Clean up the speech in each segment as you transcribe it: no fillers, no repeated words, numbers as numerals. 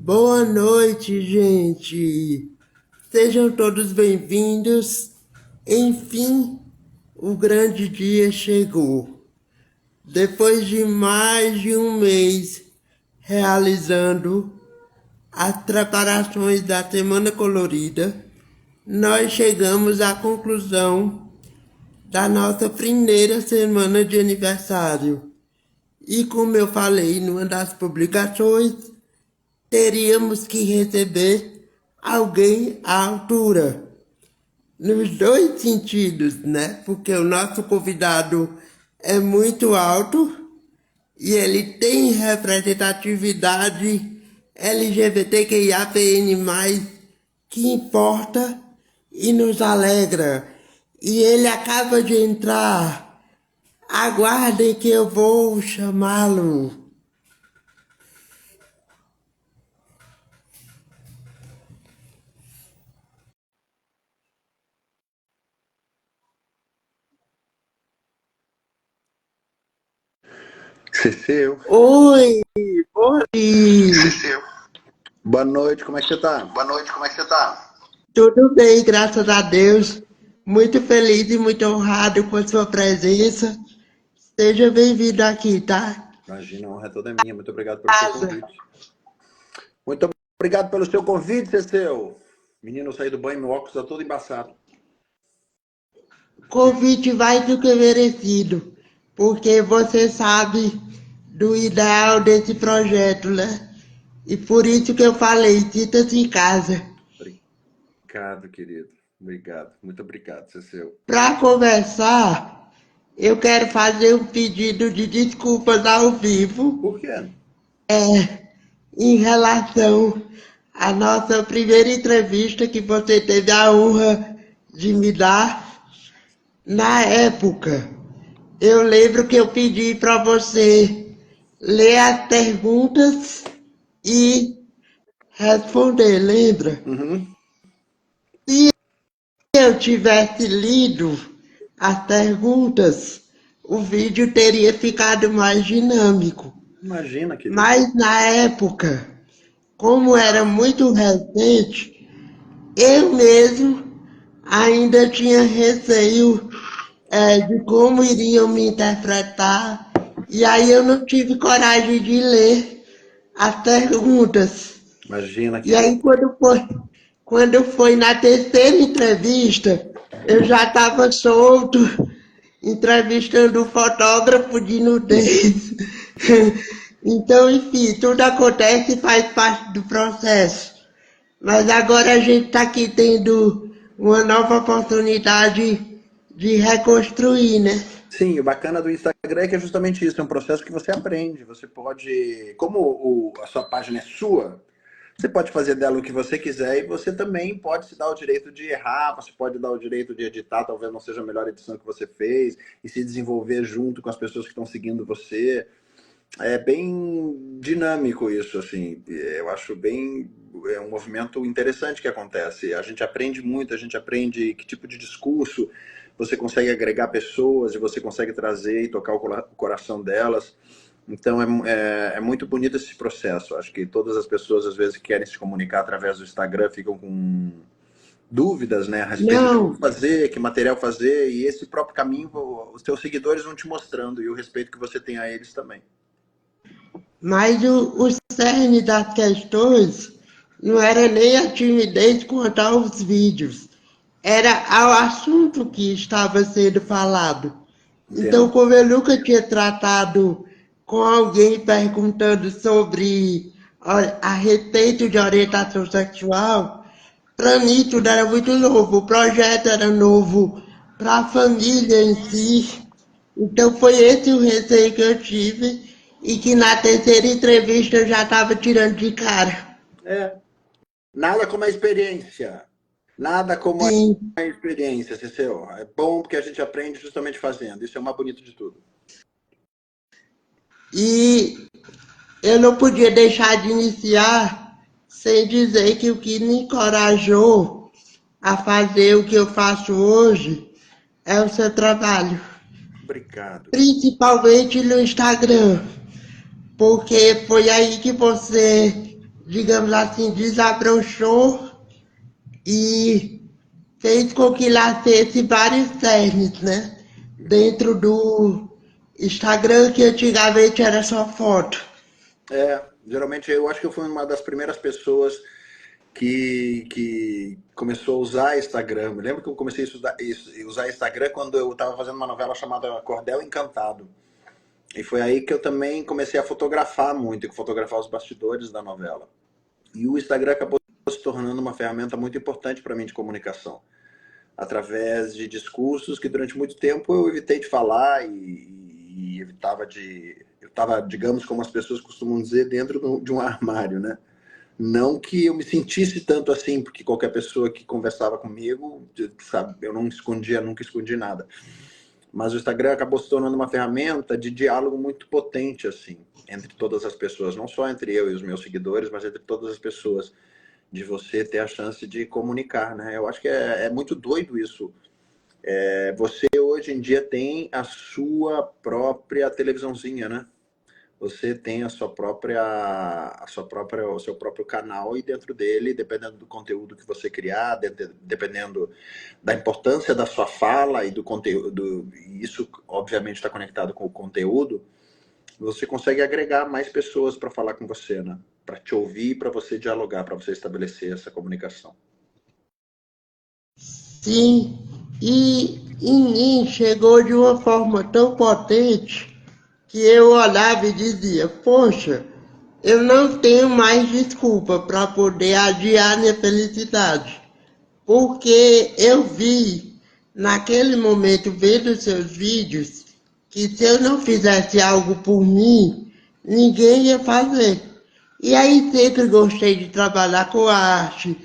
Boa noite, gente. Sejam todos bem-vindos. Enfim, o grande dia chegou. Depois de mais de um mês realizando as preparações da Semana Colorida, nós chegamos à conclusão da nossa primeira semana de aniversário. E como eu falei numa das publicações, teríamos que receber alguém à altura. Nos dois sentidos, né? Porque o nosso convidado é muito alto e ele tem representatividade LGBTQIAPN+, que importa e nos alegra. E ele acaba de entrar. Aguardem que eu vou chamá-lo. Ceceu. Oi, oi. Ceceu. Boa noite, como é que você tá? Boa noite, como é que você tá? Tudo bem, graças a Deus. Muito feliz e muito honrado com a sua presença. Seja bem-vindo aqui, tá? Imagina, a honra é toda minha. Muito obrigado pelo seu convite. Muito obrigado pelo seu convite, Ceceu. Menino, eu saí do banho, meu óculos tá todo embaçado. Convite mais do que merecido, porque você sabe do ideal desse projeto, né? E por isso que eu falei, sinta-se em casa. Obrigado, querido. Obrigado. Muito obrigado, Ceceu. Para conversar, eu quero fazer um pedido de desculpas ao vivo. Por quê? Em relação à nossa primeira entrevista que você teve a honra de me dar, na época, eu lembro que eu pedi para você ler as perguntas e responder, lembra? Uhum. Se eu tivesse lido as perguntas, o vídeo teria ficado mais dinâmico. Imagina, querido. Mas na época, como era muito recente, eu mesmo ainda tinha receio de como iriam me interpretar, e aí eu não tive coragem de ler as perguntas. Imagina, E aí querido. quando foi na terceira entrevista, eu já estava solto, entrevistando um fotógrafo de nudez. Então, enfim, tudo acontece e faz parte do processo. Mas agora a gente está aqui tendo uma nova oportunidade de reconstruir, né? Sim, o bacana do Instagram é que é justamente isso, é um processo que você aprende. Você pode, como a sua página é sua, você pode fazer dela o que você quiser e você também pode se dar o direito de errar, você pode dar o direito de editar, talvez não seja a melhor edição que você fez, e se desenvolver junto com as pessoas que estão seguindo você. É bem dinâmico isso, assim. Eu acho bem. É um movimento interessante que acontece. A gente aprende muito, a gente aprende que tipo de discurso você consegue agregar pessoas e você consegue trazer e tocar o coração delas. Então é muito bonito esse processo. Acho que todas as pessoas, às vezes, que querem se comunicar através do Instagram ficam com dúvidas, né, a respeito de como Não, fazer, que material fazer, e esse próprio caminho os teus seguidores vão te mostrando e o respeito que você tem a eles também. mas o cerne das questões não era nem a timidez quanto aos vídeos, era ao assunto que estava sendo falado. Então, Entendo. como eu nunca tinha tratado com alguém perguntando sobre a respeito de orientação sexual, para mim tudo era muito novo, o projeto era novo para a família em si. Então foi esse o receio que eu tive e que na terceira entrevista eu já estava tirando de cara. É. Nada como a experiência. Nada como Sim, a experiência, Cecil. É bom porque a gente aprende justamente fazendo. Isso é o mais bonito de tudo. e eu não podia deixar de iniciar sem dizer que o que me encorajou a fazer o que eu faço hoje é o seu trabalho, Obrigado. principalmente no Instagram, porque foi aí que você digamos assim, desabrochou e fez com que nascesse vários cernes, né? Dentro do Instagram, que antigamente era só foto. Geralmente eu acho que eu fui uma das primeiras pessoas que começou a usar Instagram. Me lembro que eu comecei a usar Instagram quando eu estava fazendo uma novela chamada Cordel Encantado. E foi aí que eu também comecei a fotografar muito, fotografar os bastidores da novela. E o Instagram acabou se tornando uma ferramenta muito importante para mim de comunicação, através de discursos que durante muito tempo eu evitei de falar e evitava de... Eu estava, digamos, como as pessoas costumam dizer, dentro de um armário, né? Não que eu me sentisse tanto assim, porque qualquer pessoa que conversava comigo, sabe, eu não escondia, nunca escondi nada. Mas o Instagram acabou se tornando uma ferramenta de diálogo muito potente, assim, entre todas as pessoas, não só entre eu e os meus seguidores, mas entre todas as pessoas, de você ter a chance de comunicar, né? Eu acho que é muito doido isso. Você hoje em dia tem a sua própria televisãozinha, né? Você tem o seu próprio canal e dentro dele, dependendo do conteúdo que você criar, dependendo da importância da sua fala e do conteúdo, e isso obviamente está conectado com o conteúdo, você consegue agregar mais pessoas para falar com você, né? Para te ouvir, para você dialogar, para você estabelecer essa comunicação. Sim, e em mim chegou de uma forma tão potente que eu olhava e dizia, poxa, eu não tenho mais desculpa para poder adiar minha felicidade. Porque eu vi, naquele momento, vendo seus vídeos, que se eu não fizesse algo por mim, ninguém ia fazer. E aí sempre gostei de trabalhar com arte,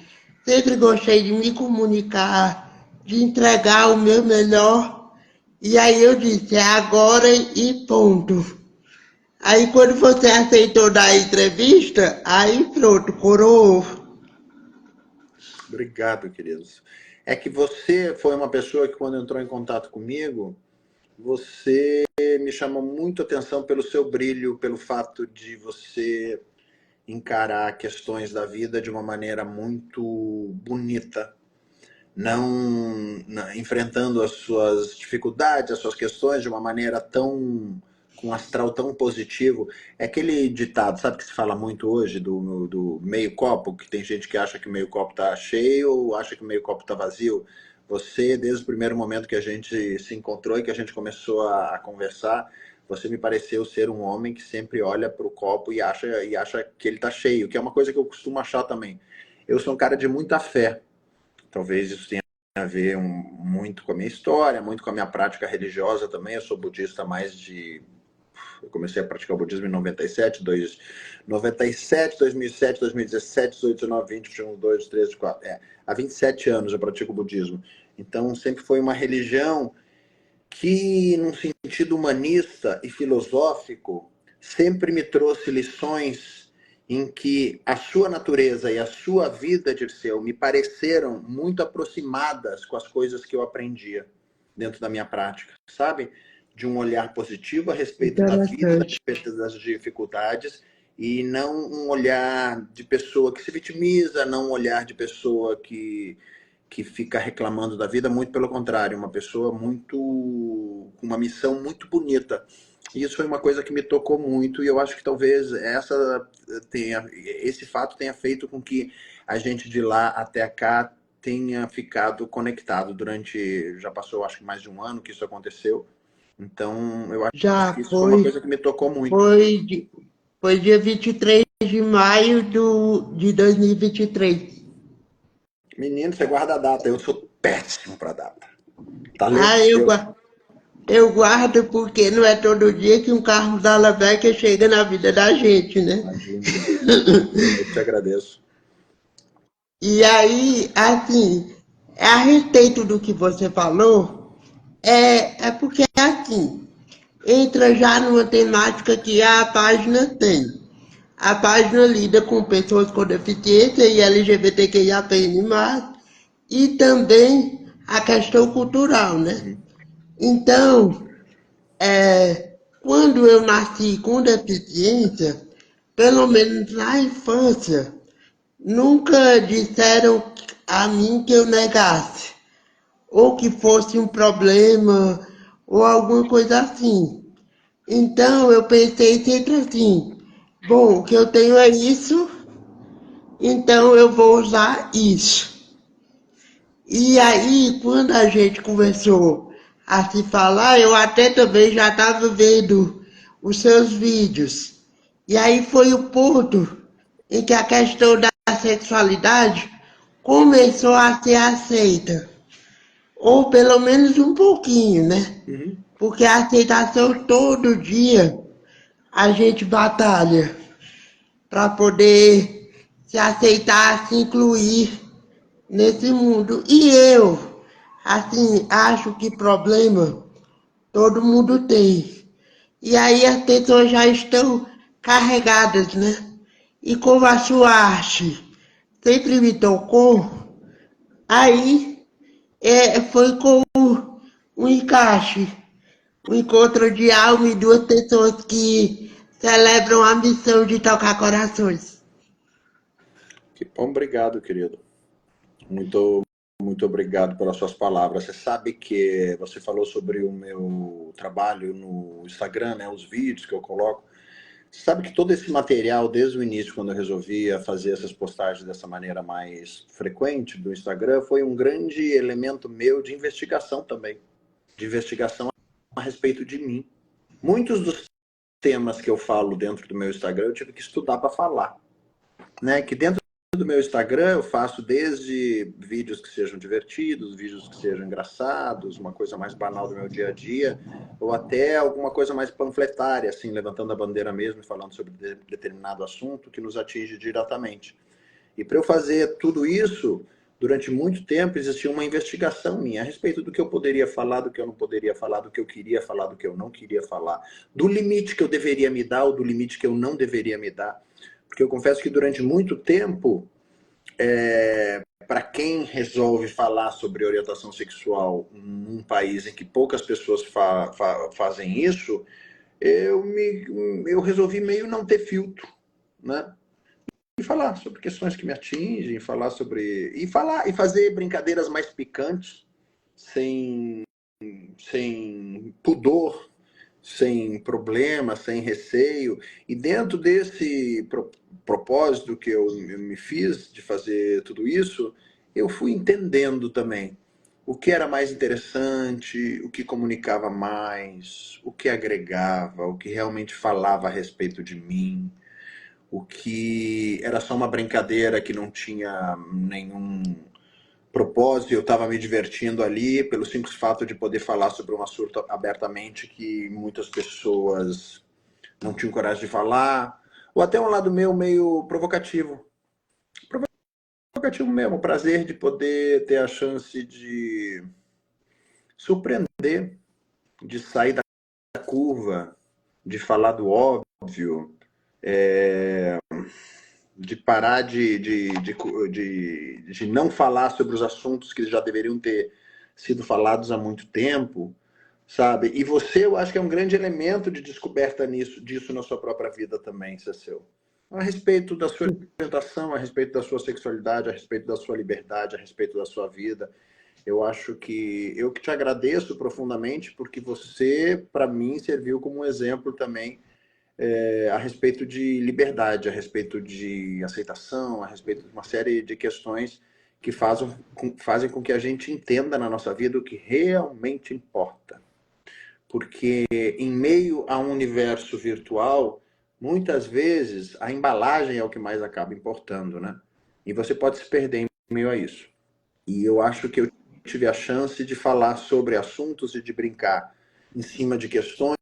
sempre gostei de me comunicar, de entregar o meu melhor. E aí eu disse, é agora e ponto. Aí quando você aceitou dar a entrevista, aí pronto, coroou. Obrigado, queridos. É que você foi uma pessoa que quando entrou em contato comigo, você me chamou muito a atenção pelo seu brilho, pelo fato de você encarar questões da vida de uma maneira muito bonita, não enfrentando as suas dificuldades, as suas questões de uma maneira tão com um astral tão positivo. É aquele ditado, sabe que se fala muito hoje do meio copo, que tem gente que acha que o meio copo está cheio ou acha que o meio copo está vazio. Você, desde o primeiro momento que a gente se encontrou e que a gente começou a conversar, você me pareceu ser um homem que sempre olha para o copo e acha que ele está cheio, que é uma coisa que eu costumo achar também. Eu sou um cara de muita fé. Talvez isso tenha a ver muito com a minha história, muito com a minha prática religiosa também. Eu sou budista há mais de... Eu comecei a praticar o budismo em 97, 2007, 2017, 18, 19, 20, 21, 2, 13, 4. Há 27 anos eu pratico o budismo. Então sempre foi uma religião que, num sentido humanista e filosófico, sempre me trouxe lições em que a sua natureza e a sua vida, Dirceu, me pareceram muito aproximadas com as coisas que eu aprendia dentro da minha prática, sabe? De um olhar positivo a respeito da vida, a Interessante. respeito das dificuldades, e não um olhar de pessoa que se vitimiza, não um olhar de pessoa que fica reclamando da vida, muito pelo contrário, uma pessoa muito com uma missão muito bonita. E isso foi uma coisa que me tocou muito e eu acho que talvez esse fato tenha feito com que a gente de lá até cá tenha ficado conectado durante, já passou acho que mais de um ano que isso aconteceu. Então eu acho Já que isso foi uma coisa foi, que me tocou muito. foi, foi dia 23 de maio de 2023. Menino, você guarda a data, eu sou péssimo para data. Ah, Talento seu. eu guardo porque não é todo dia que um carro da Alabeca chega na vida da gente, né? Imagina, eu te agradeço. E aí, assim, a respeito do que você falou, é porque assim, entra já numa temática que a página tem. A página lida com pessoas com deficiência e LGBTQIAPN+, e também a questão cultural, né? Uhum. Então, quando eu nasci com deficiência, pelo menos na infância, nunca disseram a mim que eu negasse, ou que fosse um problema, ou alguma coisa assim. Então eu pensei sempre assim, bom, o que eu tenho é isso, então eu vou usar isso. E aí, quando a gente começou a se falar, eu até também já estava vendo os seus vídeos. E aí foi o ponto em que a questão da sexualidade começou a ser aceita. Ou pelo menos um pouquinho, né? Uhum. Porque a aceitação todo dia a gente batalha para poder se aceitar, se incluir nesse mundo. E eu, assim, acho que problema todo mundo tem. E aí as pessoas já estão carregadas, né? E como a sua arte sempre me tocou, aí foi com um encaixe, um encontro de alma e duas pessoas que celebram a missão de tocar corações. Que bom, obrigado, querido. Muito, muito obrigado pelas suas palavras. Você sabe que você falou sobre o meu trabalho no Instagram, né? Os vídeos que eu coloco. Você sabe que todo esse material, desde o início, quando eu resolvia fazer essas postagens dessa maneira mais frequente do Instagram, foi um grande elemento meu de investigação também. De investigação a respeito de mim. Muitos dos temas que eu falo dentro do meu Instagram, eu tive que estudar para falar. Né? Que dentro do meu Instagram eu faço desde vídeos que sejam divertidos, vídeos que sejam engraçados, uma coisa mais banal do meu dia a dia, ou até alguma coisa mais panfletária, assim, levantando a bandeira mesmo e falando sobre determinado assunto que nos atinge diretamente. E para eu fazer tudo isso, durante muito tempo existia uma investigação minha a respeito do que eu poderia falar, do que eu não poderia falar, do que eu queria falar, do que eu não queria falar, do limite que eu deveria me dar ou do limite que eu não deveria me dar. Porque eu confesso que durante muito tempo, para quem resolve falar sobre orientação sexual num país em que poucas pessoas fazem isso, eu resolvi meio não ter filtro, né? E falar sobre questões que me atingem, falar sobre e fazer brincadeiras mais picantes, sem pudor, sem problema, sem receio. E dentro desse propósito que eu me fiz de fazer tudo isso, eu fui entendendo também o que era mais interessante, o que comunicava mais, o que agregava, o que realmente falava a respeito de mim, o que era só uma brincadeira que não tinha nenhum propósito, eu estava me divertindo ali pelo simples fato de poder falar sobre um assunto abertamente que muitas pessoas não tinham coragem de falar, ou até um lado meu meio provocativo. Provocativo mesmo, o prazer de poder ter a chance de surpreender, de sair da curva, de falar do óbvio, de parar de não falar sobre os assuntos que já deveriam ter sido falados há muito tempo, sabe? E você, eu acho que é um grande elemento de descoberta disso na sua própria vida também, Cecil. A respeito da sua orientação, a respeito da sua sexualidade, a respeito da sua liberdade, a respeito da sua vida. Eu acho que eu que te agradeço profundamente, porque você, para mim, serviu como um exemplo também a respeito de liberdade, a respeito de aceitação, a respeito de uma série de questões que fazem com que a gente entenda na nossa vida o que realmente importa. Porque em meio a um universo virtual, muitas vezes a embalagem é o que mais acaba importando, né? E você pode se perder em meio a isso. E eu acho que eu tive a chance de falar sobre assuntos e de brincar em cima de questões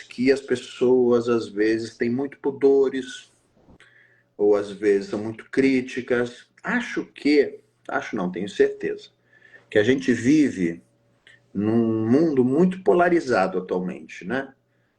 que as pessoas às vezes têm muito pudores ou às vezes são muito críticas. Acho não, tenho certeza, que a gente vive num mundo muito polarizado atualmente, né?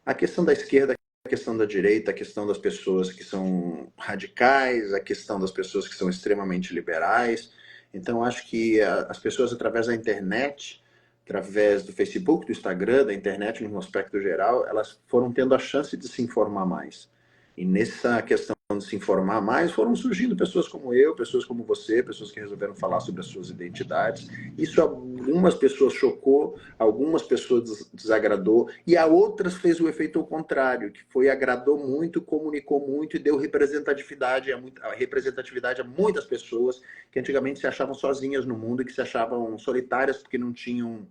A questão da esquerda, a questão da direita, a questão das pessoas que são radicais, a questão das pessoas que são extremamente liberais. Então, acho que as pessoas, através da internet, através do Facebook, do Instagram, da internet, no aspecto geral, elas foram tendo a chance de se informar mais. E nessa questão tentando se informar mais, foram surgindo pessoas como eu, pessoas como você, pessoas que resolveram falar sobre as suas identidades. Isso algumas pessoas chocou, algumas pessoas desagradou, e a outras fez o efeito ao contrário, que foi agradou muito, comunicou muito e deu representatividade a muitas pessoas que antigamente se achavam sozinhas no mundo e que se achavam solitárias porque não tinham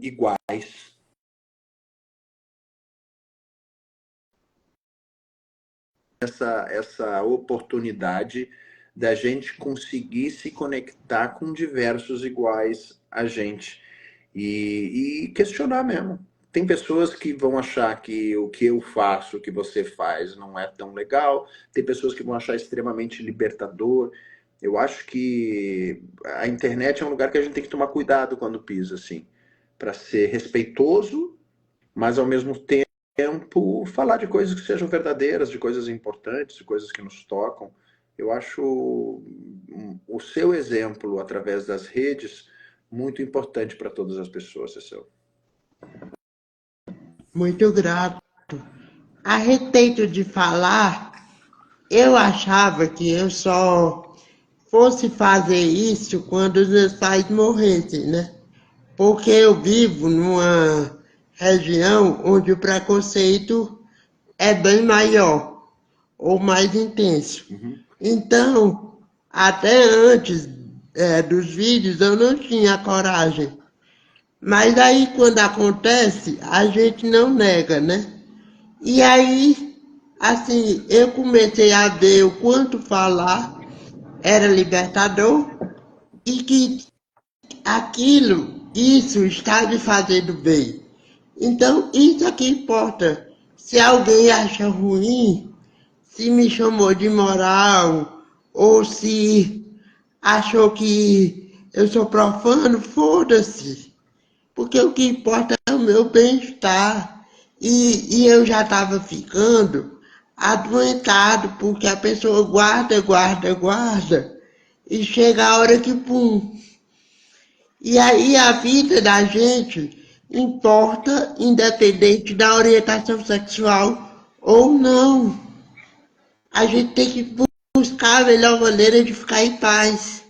iguais. Essa oportunidade da gente conseguir se conectar com diversos iguais a gente e questionar mesmo. Tem pessoas que vão achar que o que eu faço, o que você faz, não é tão legal. Tem pessoas que vão achar extremamente libertador. Eu acho que a internet é um lugar que a gente tem que tomar cuidado quando pisa, assim, para ser respeitoso, mas ao mesmo tempo falar de coisas que sejam verdadeiras, de coisas importantes, de coisas que nos tocam. Eu acho o seu exemplo através das redes muito importante para todas as pessoas, Cecil. Muito grato. A respeito de falar, eu achava que eu só fosse fazer isso quando os meus pais morressem, né? Porque eu vivo numa região onde o preconceito é bem maior ou mais intenso. Então, até antes dos vídeos eu não tinha coragem. Mas aí quando acontece, a gente não nega, né? E aí, assim, eu comecei a ver o quanto falar era libertador e que isso está me fazendo bem. Então, isso é que importa. Se alguém acha ruim, se me chamou de moral, ou se achou que eu sou profano, foda-se. Porque o que importa é o meu bem-estar. E eu já estava ficando adoentado, porque a pessoa guarda, guarda, guarda, e chega a hora que pum. E aí a vida da gente importa, independente da orientação sexual ou não. A gente tem que buscar a melhor maneira de ficar em paz.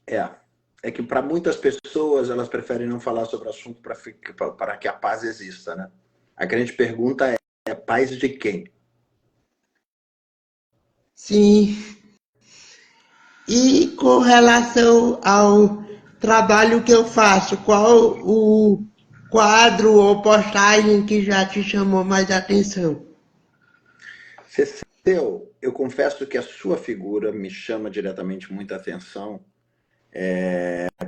É que para muitas pessoas elas preferem não falar sobre o assunto para que a paz exista, né? A grande pergunta é paz de quem? Sim. E com relação ao trabalho que eu faço, qual o quadro ou postagem que já te chamou mais atenção? Cecil, eu confesso que a sua figura me chama diretamente muita atenção,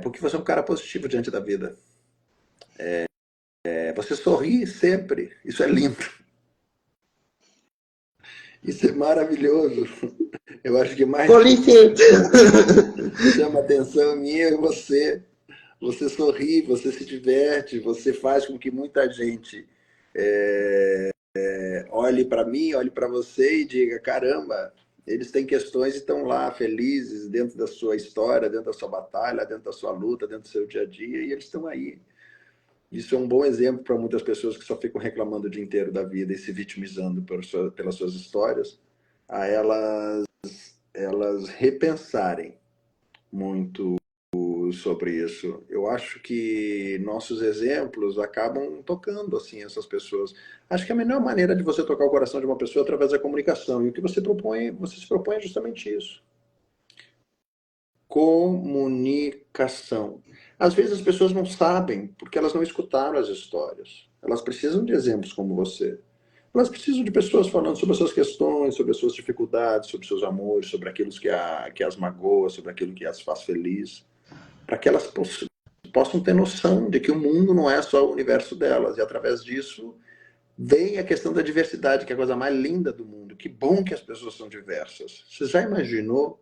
porque você é um cara positivo diante da vida. Você sorri sempre, isso é lindo. Isso é maravilhoso. Eu acho que mais Com licença. chama atenção minha é você. Você sorri, você se diverte, você faz com que muita gente olhe para mim, olhe para você e diga: caramba, eles têm questões e estão lá felizes dentro da sua história, dentro da sua batalha, dentro da sua luta, dentro do seu dia a dia, e eles estão aí. Isso é um bom exemplo para muitas pessoas que só ficam reclamando o dia inteiro da vida e se vitimizando pelas suas histórias, a elas repensarem muito sobre isso. Eu acho que nossos exemplos acabam tocando assim essas pessoas. Acho que a melhor maneira de você tocar o coração de uma pessoa é através da comunicação. E o que você se propõe é justamente isso. Comunicação. Às vezes as pessoas não sabem porque elas não escutaram as histórias. Elas precisam de exemplos como você. Elas precisam de pessoas falando sobre as suas questões, sobre as suas dificuldades, sobre os seus amores, sobre aquilo que as magoa, sobre aquilo que as faz feliz, para que elas possam ter noção de que o mundo não é só o universo delas. E através disso vem a questão da diversidade, que é a coisa mais linda do mundo. Que bom que as pessoas são diversas. Você já imaginou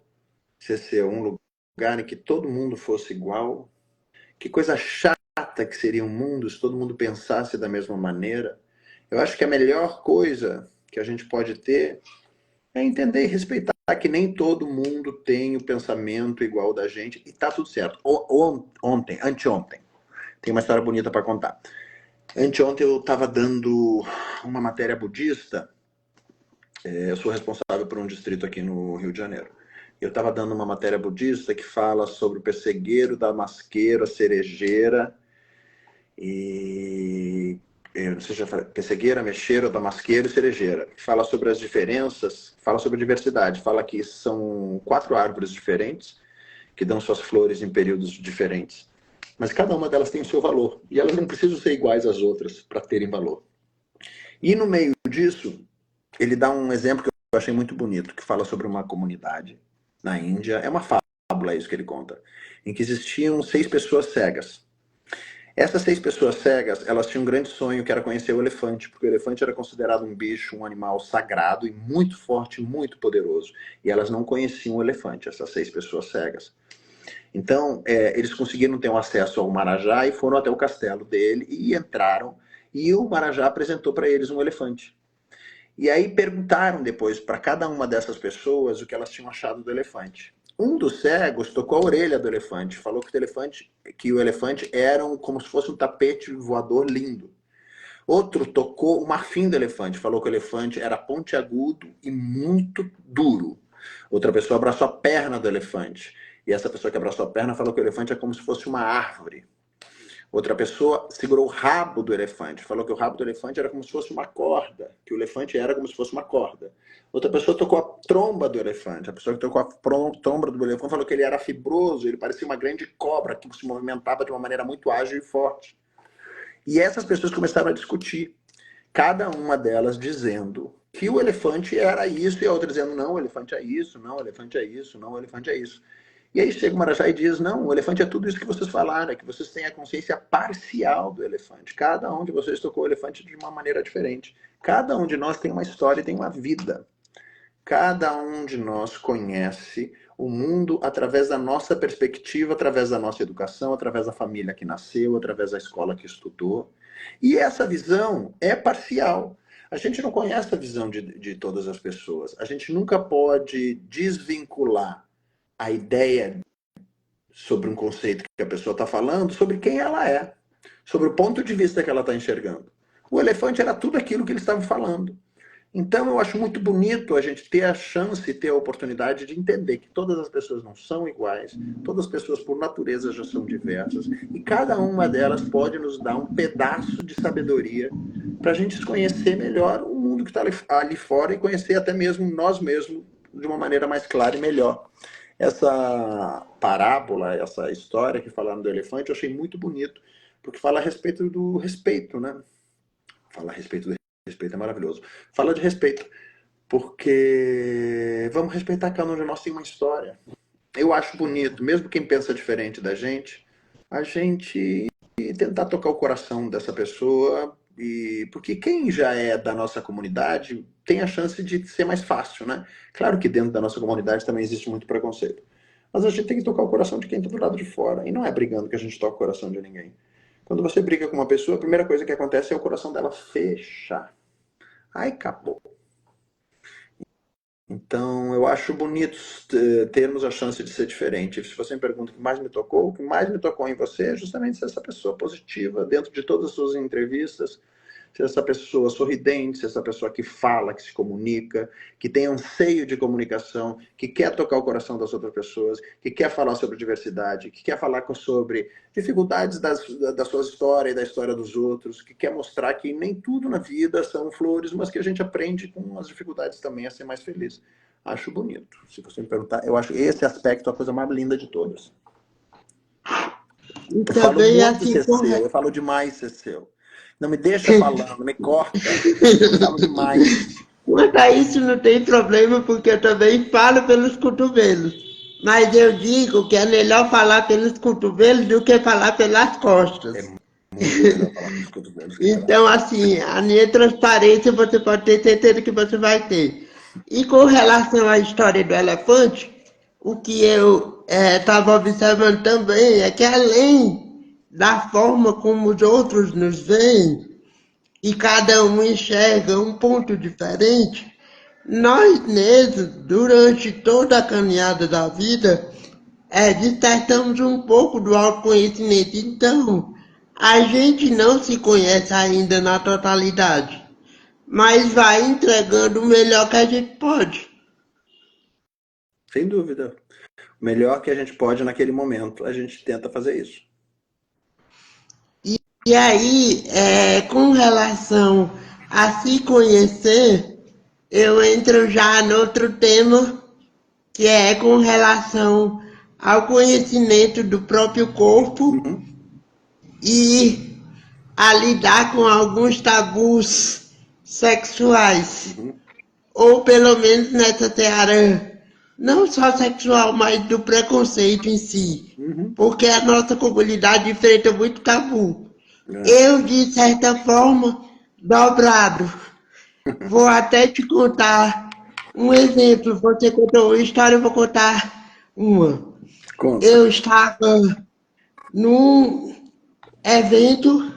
se ser um lugar em que todo mundo fosse igual? Que coisa chata que seria um mundo se todo mundo pensasse da mesma maneira. Eu acho que a melhor coisa que a gente pode ter é entender e respeitar que nem todo mundo tem o pensamento igual da gente e tá tudo certo. Anteontem, tem uma história bonita para contar. Anteontem eu estava dando uma matéria budista. Eu sou responsável por um distrito aqui no Rio de Janeiro. Eu estava dando uma matéria budista que fala sobre o pessegueiro, damasqueiro, a cerejeira e não sei se já falei, pessegueira, mexeiro, damasqueiro e cerejeira. Fala sobre as diferenças, fala sobre a diversidade. Fala que são 4 árvores diferentes que dão suas flores em períodos diferentes. Mas cada uma delas tem o seu valor. E elas não precisam ser iguais às outras para terem valor. E no meio disso, ele dá um exemplo que eu achei muito bonito, que fala sobre uma comunidade na Índia. É uma fábula isso que ele conta, em que existiam 6 pessoas cegas. Essas 6 pessoas cegas, elas tinham um grande sonho, que era conhecer o elefante, porque o elefante era considerado um bicho, um animal sagrado e muito forte, muito poderoso. E elas não conheciam o elefante, essas 6 pessoas cegas. Então, eles conseguiram ter um acesso ao Marajá e foram até o castelo dele e entraram. E o Marajá apresentou para eles um elefante. E aí perguntaram depois para cada uma dessas pessoas o que elas tinham achado do elefante. Um dos cegos tocou a orelha do elefante, falou que o elefante era como se fosse um tapete voador lindo. Outro tocou o marfim do elefante, falou que o elefante era pontiagudo e muito duro. Outra pessoa abraçou a perna do elefante. E essa pessoa que abraçou a perna falou que o elefante é como se fosse uma árvore. Outra pessoa segurou o rabo do elefante, falou que o rabo do elefante era como se fosse uma corda, que o elefante era como se fosse uma corda. Outra pessoa tocou a tromba do elefante, a pessoa que tocou a tromba do elefante falou que ele era fibroso, ele parecia uma grande cobra que se movimentava de uma maneira muito ágil e forte. E essas pessoas começaram a discutir, cada uma delas dizendo que o elefante era isso, e a outra dizendo, não, o elefante é isso, não, o elefante é isso, não, o elefante é isso. E aí chega o Marajá e diz, não, o elefante é tudo isso que vocês falaram, é que vocês têm a consciência parcial do elefante. Cada um de vocês tocou o elefante de uma maneira diferente. Cada um de nós tem uma história e tem uma vida. Cada um de nós conhece o mundo através da nossa perspectiva, através da nossa educação, através da família que nasceu, através da escola que estudou. E essa visão é parcial. A gente não conhece a visão de todas as pessoas. A gente nunca pode desvincular a ideia sobre um conceito que a pessoa está falando, sobre quem ela é, sobre o ponto de vista que ela está enxergando. O elefante era tudo aquilo que eles estavam falando. Então eu acho muito bonito a gente ter a chance, ter a oportunidade de entender que todas as pessoas não são iguais, todas as pessoas por natureza já são diversas, e cada uma delas pode nos dar um pedaço de sabedoria para a gente conhecer melhor o mundo que está ali fora e conhecer até mesmo nós mesmos de uma maneira mais clara e melhor. Essa parábola, essa história que falaram do elefante, eu achei muito bonito, porque fala a respeito do respeito, né? Fala a respeito do respeito, é maravilhoso. Fala de respeito, porque vamos respeitar que cada um de nós tem uma história. Eu acho bonito, mesmo quem pensa diferente da gente, a gente tentar tocar o coração dessa pessoa, porque quem já é da nossa comunidade tem a chance de ser mais fácil, né? Claro que dentro da nossa comunidade também existe muito preconceito, mas a gente tem que tocar o coração de quem está do lado de fora, e não é brigando que a gente toca o coração de ninguém. Quando você briga com uma pessoa, a primeira coisa que acontece é o coração dela fechar. Aí acabou. Então, eu acho bonito termos a chance de ser diferente. Se você me pergunta o que mais me tocou, o que mais me tocou em você é justamente ser essa pessoa positiva dentro de todas as suas entrevistas, ser essa pessoa sorridente, ser essa pessoa que fala, que se comunica, que tem anseio de comunicação, que quer tocar o coração das outras pessoas, que quer falar sobre diversidade, que quer falar sobre dificuldades da sua história e da história dos outros, que quer mostrar que nem tudo na vida são flores, mas que a gente aprende com as dificuldades também a ser mais feliz. Acho bonito. Se você me perguntar, eu acho esse aspecto a coisa mais linda de todas. E Eu falo também muito assim, ser seu, eu falo demais ser seu. Não me deixa falando, me corta. Eu falo demais. quanto a isso não tem problema, porque eu também falo pelos cotovelos. Mas eu digo que é melhor falar pelos cotovelos do que falar pelas É costas. muito melhor falar pelos cotovelos que pelas Então, costas. assim, a minha transparência você pode ter certeza que você vai ter. E com relação à história do elefante, o que eu estava observando também é que além da forma como os outros nos veem, e cada um enxerga um ponto diferente, nós mesmos, durante toda a caminhada da vida, dissertamos um pouco do autoconhecimento. Então, A gente não se conhece ainda na totalidade, mas vai entregando o melhor que a gente pode. Sem dúvida. O melhor que a gente pode naquele momento, a gente tenta fazer isso. E aí, com relação a se conhecer, eu entro já no outro tema, que é com relação ao conhecimento do próprio corpo Uhum, e a lidar com alguns tabus sexuais, uhum, ou pelo menos nessa seara, não só sexual, mas do preconceito em si, uhum. porque a nossa comunidade enfrenta muito tabu. É. Eu, de certa forma, dobrado. Vou até te contar um exemplo. Você contou uma história, eu vou contar uma. Conta. Eu estava num evento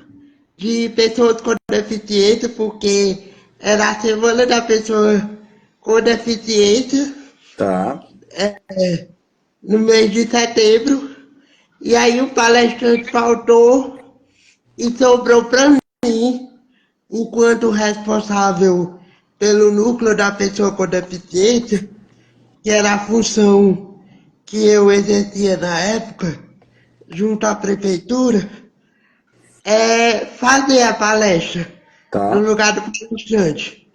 de pessoas com deficiência, porque era a semana da pessoa com deficiência, Tá, no mês de setembro, e aí o palestrante faltou e sobrou para mim, enquanto responsável pelo núcleo da pessoa com deficiência, que era a função que eu exercia na época, junto à prefeitura, fazer a palestra no tá. lugar do palestrante.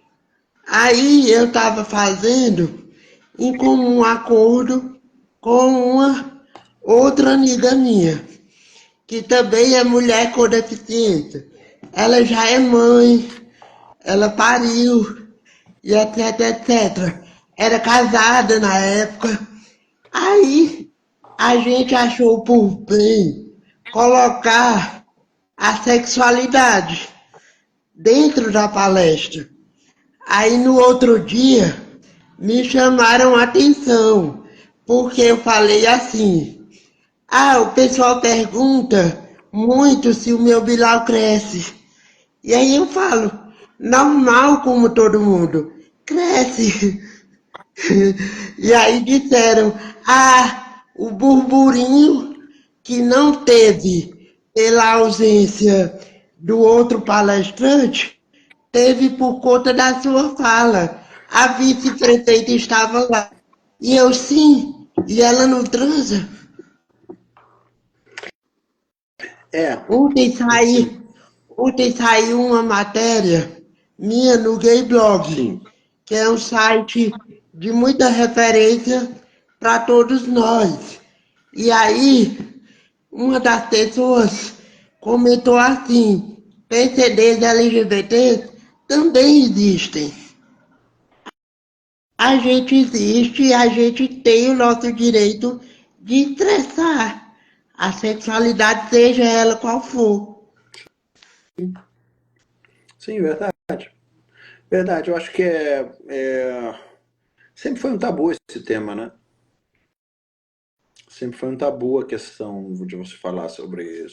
Aí eu estava fazendo em comum acordo com uma outra amiga minha, que também é mulher com deficiência. Ela já é mãe, ela pariu, e etc, etc. Era casada na época. Aí a gente achou por bem colocar a sexualidade dentro da palestra. Aí no outro dia me chamaram a atenção, porque eu falei assim: ah, o pessoal pergunta muito se o meu bilau cresce. E aí eu falo, normal como todo mundo, cresce. E aí disseram, ah, o burburinho que não teve pela ausência do outro palestrante, teve por conta da sua fala. A vice-prefeita estava lá. E eu sim, e ela não transa. É, Ontem sim, saiu, ontem saiu uma matéria minha no Gay Blog, sim. que é um site de muita referência para todos nós. E aí, uma das pessoas comentou assim: PCDs LGBT também existem. A gente existe e a gente tem o nosso direito de expressar a sexualidade, seja ela qual for. Sim, verdade. Verdade, eu acho que sempre foi um tabu esse tema, né? Sempre foi um tabu a questão de você falar sobre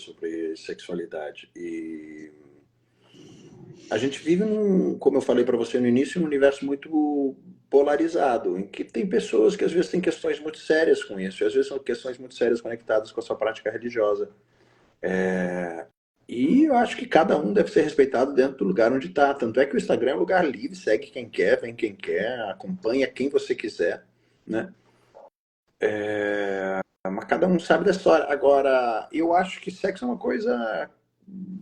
sexualidade. E a gente vive como eu falei para você no início, um universo muito polarizado, em que tem pessoas que às vezes têm questões muito sérias com isso, e às vezes são questões muito sérias conectadas com a sua prática religiosa. E eu acho que cada um deve ser respeitado dentro do lugar onde está. Tanto é que o Instagram é um lugar livre, segue quem quer, vem quem quer, acompanha quem você quiser, né? Mas cada um sabe da história. Agora, eu acho que sexo é uma coisa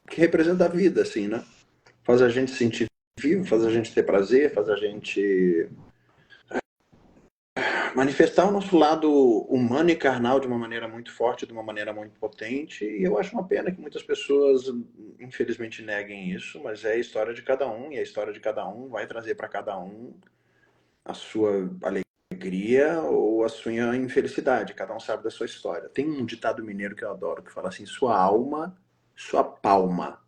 que representa a vida, assim, né? Faz a gente se sentir vivo, faz a gente ter prazer, faz a gente manifestar o nosso lado humano e carnal de uma maneira muito forte, de uma maneira muito potente. E eu acho uma pena que muitas pessoas, infelizmente, neguem isso, mas é a história de cada um, e a história de cada um vai trazer para cada um a sua alegria ou a sua infelicidade. Cada um sabe da sua história. Tem um ditado mineiro que eu adoro que fala assim: sua alma, sua palma.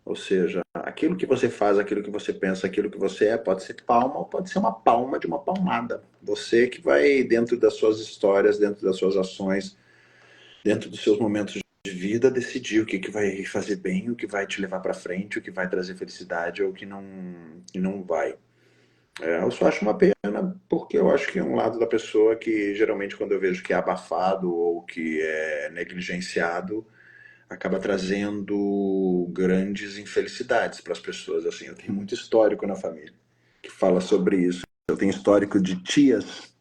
Ou seja, aquilo que você faz, aquilo que você pensa, aquilo que você é, pode ser palma ou pode ser uma palma de uma palmada. Você que vai, dentro das suas histórias, dentro das suas ações, dentro dos seus momentos de vida, decidir o que vai fazer bem, o que vai te levar para frente, o que vai trazer felicidade ou o que não vai. Eu só acho uma pena, porque eu acho que é um lado da pessoa que, geralmente, quando eu vejo que é abafado ou que é negligenciado, acaba trazendo grandes infelicidades para as pessoas. Assim, eu tenho muito histórico na família que fala sobre isso. Eu tenho histórico de tias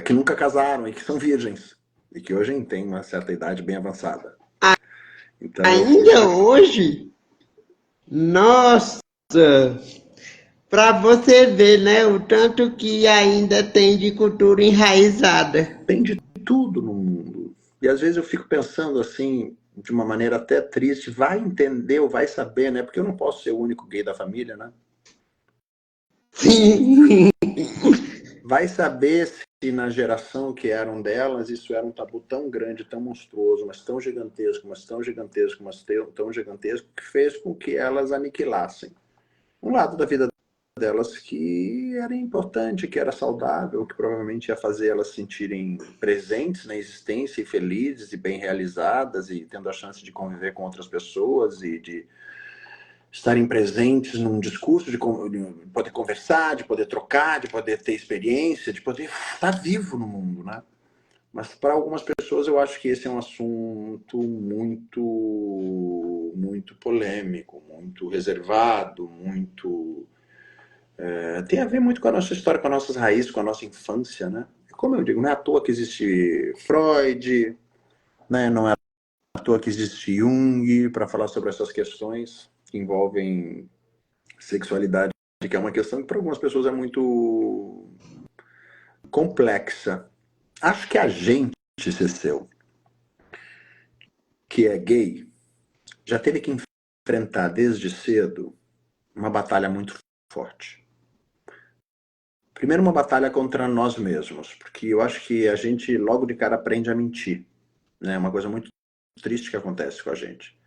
que nunca casaram e que são virgens e que hoje têm uma certa idade bem avançada. Então eu Ainda hoje, nossa, para você ver, né, o tanto que ainda tem de cultura enraizada. tem de tudo no mundo. E às vezes eu fico pensando assim, de uma maneira até triste, vai entender ou vai saber, né? Porque eu não posso ser o único gay da família, né? Sim, Vai saber se na geração que eram delas isso era um tabu tão grande, tão monstruoso, mas tão gigantesco, mas tão gigantesco, mas tão gigantesco, que fez com que elas aniquilassem um lado da vida delas que era importante, que era saudável, que provavelmente ia fazer elas se sentirem presentes na existência e felizes e bem realizadas e tendo a chance de conviver com outras pessoas e de estarem presentes num discurso, de poder conversar, de poder trocar, de poder ter experiência, de poder estar vivo no mundo, né? Mas para algumas pessoas eu acho que esse é um assunto muito polêmico, muito reservado, muito tem a ver muito com a nossa história, com as nossas raízes, com a nossa infância, né? Como eu digo, não é à toa que existe Freud, né? Não é à toa que existe Jung para falar sobre essas questões que envolvem sexualidade, que é uma questão que para algumas pessoas é muito complexa. Acho que a gente, Cecil, que é gay, já teve que enfrentar desde cedo uma batalha muito forte. Primeiro, uma batalha contra nós mesmos, porque eu acho que a gente logo de cara aprende a mentir. É uma coisa muito triste que acontece com a gente.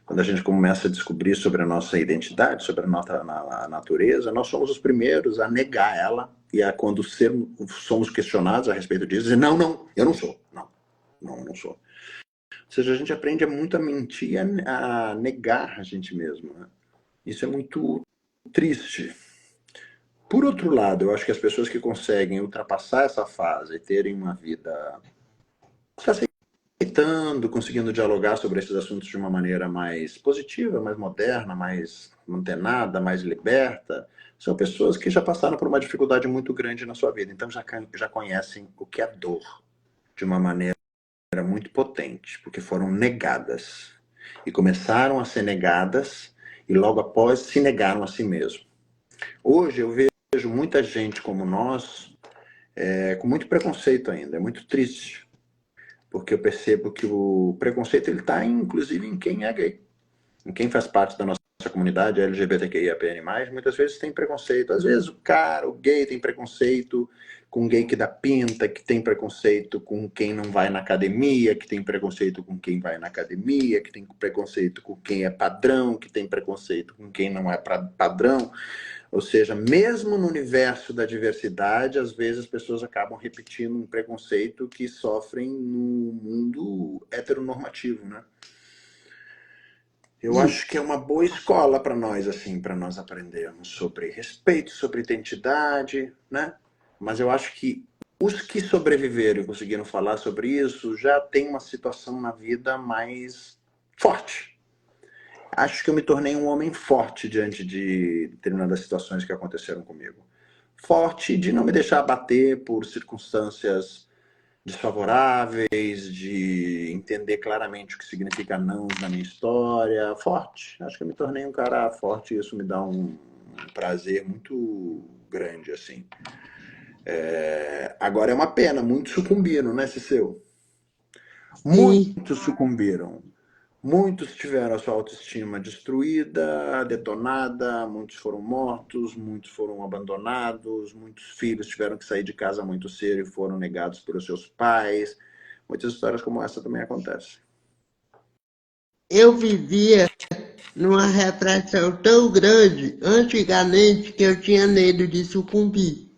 Quando a gente começa a descobrir sobre a nossa identidade, sobre a nossa natureza, nós somos os primeiros a negar ela e a quando somos questionados a respeito disso, dizer, não, eu não sou. Não sou. Ou seja, a gente aprende muito a mentir, a negar a gente mesmo. Né? Isso é muito triste. Por outro lado, eu acho que as pessoas que conseguem ultrapassar essa fase e terem uma vida se aceitando, conseguindo dialogar sobre esses assuntos de uma maneira mais positiva, mais moderna, mais antenada, mais liberta, são pessoas que já passaram por uma dificuldade muito grande na sua vida. Então já conhecem o que é dor de uma maneira muito potente, porque foram negadas. E começaram a ser negadas e logo após se negaram a si mesmo. Hoje eu vejo muita gente como nós com muito preconceito ainda, é muito triste, porque eu percebo que o preconceito ele está inclusive em quem é gay, em quem faz parte da nossa comunidade LGBTQIAPN+, muitas vezes tem preconceito, às vezes o gay tem preconceito com gay que dá pinta, que tem preconceito com quem não vai na academia, que tem preconceito com quem vai na academia, que tem preconceito com quem é padrão, que tem preconceito com quem não é padrão. Ou seja, mesmo no universo da diversidade, às vezes as pessoas acabam repetindo um preconceito que sofrem no mundo heteronormativo, né? Eu acho que é uma boa escola para nós, assim, para nós aprendermos sobre respeito, sobre identidade, né? Mas eu acho que os que sobreviveram e conseguiram falar sobre isso já têm uma situação na vida mais forte. Acho que eu me tornei um homem forte diante de determinadas situações que aconteceram comigo. Forte de não me deixar abater por circunstâncias desfavoráveis, de entender claramente o que significa não na minha história. Forte. Acho que eu me tornei um cara forte e isso me dá um prazer muito grande, assim. Agora é uma pena, muitos sucumbiram, né, Cecil? sim. Muitos sucumbiram. Muitos tiveram a sua autoestima destruída, detonada, muitos foram mortos, muitos foram abandonados, muitos filhos tiveram que sair de casa muito cedo e foram negados pelos seus pais. Muitas histórias como essa também acontecem. Eu vivia numa repressão tão grande antigamente que eu tinha medo de sucumbir.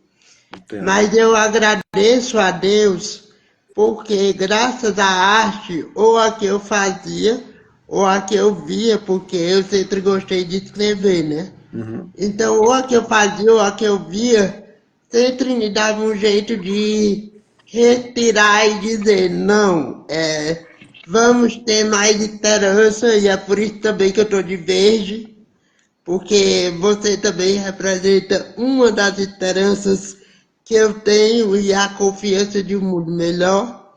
Entendo. Mas eu agradeço a Deus porque graças à arte, ou a que eu fazia, ou a que eu via, porque eu sempre gostei de escrever, né? Uhum. Então, ou a que eu fazia, ou a que eu via, sempre me dava um jeito de retirar e dizer, não, vamos ter mais esperança e é por isso também que eu estou de verde, porque você também representa uma das esperanças que eu tenho e a confiança de um mundo melhor.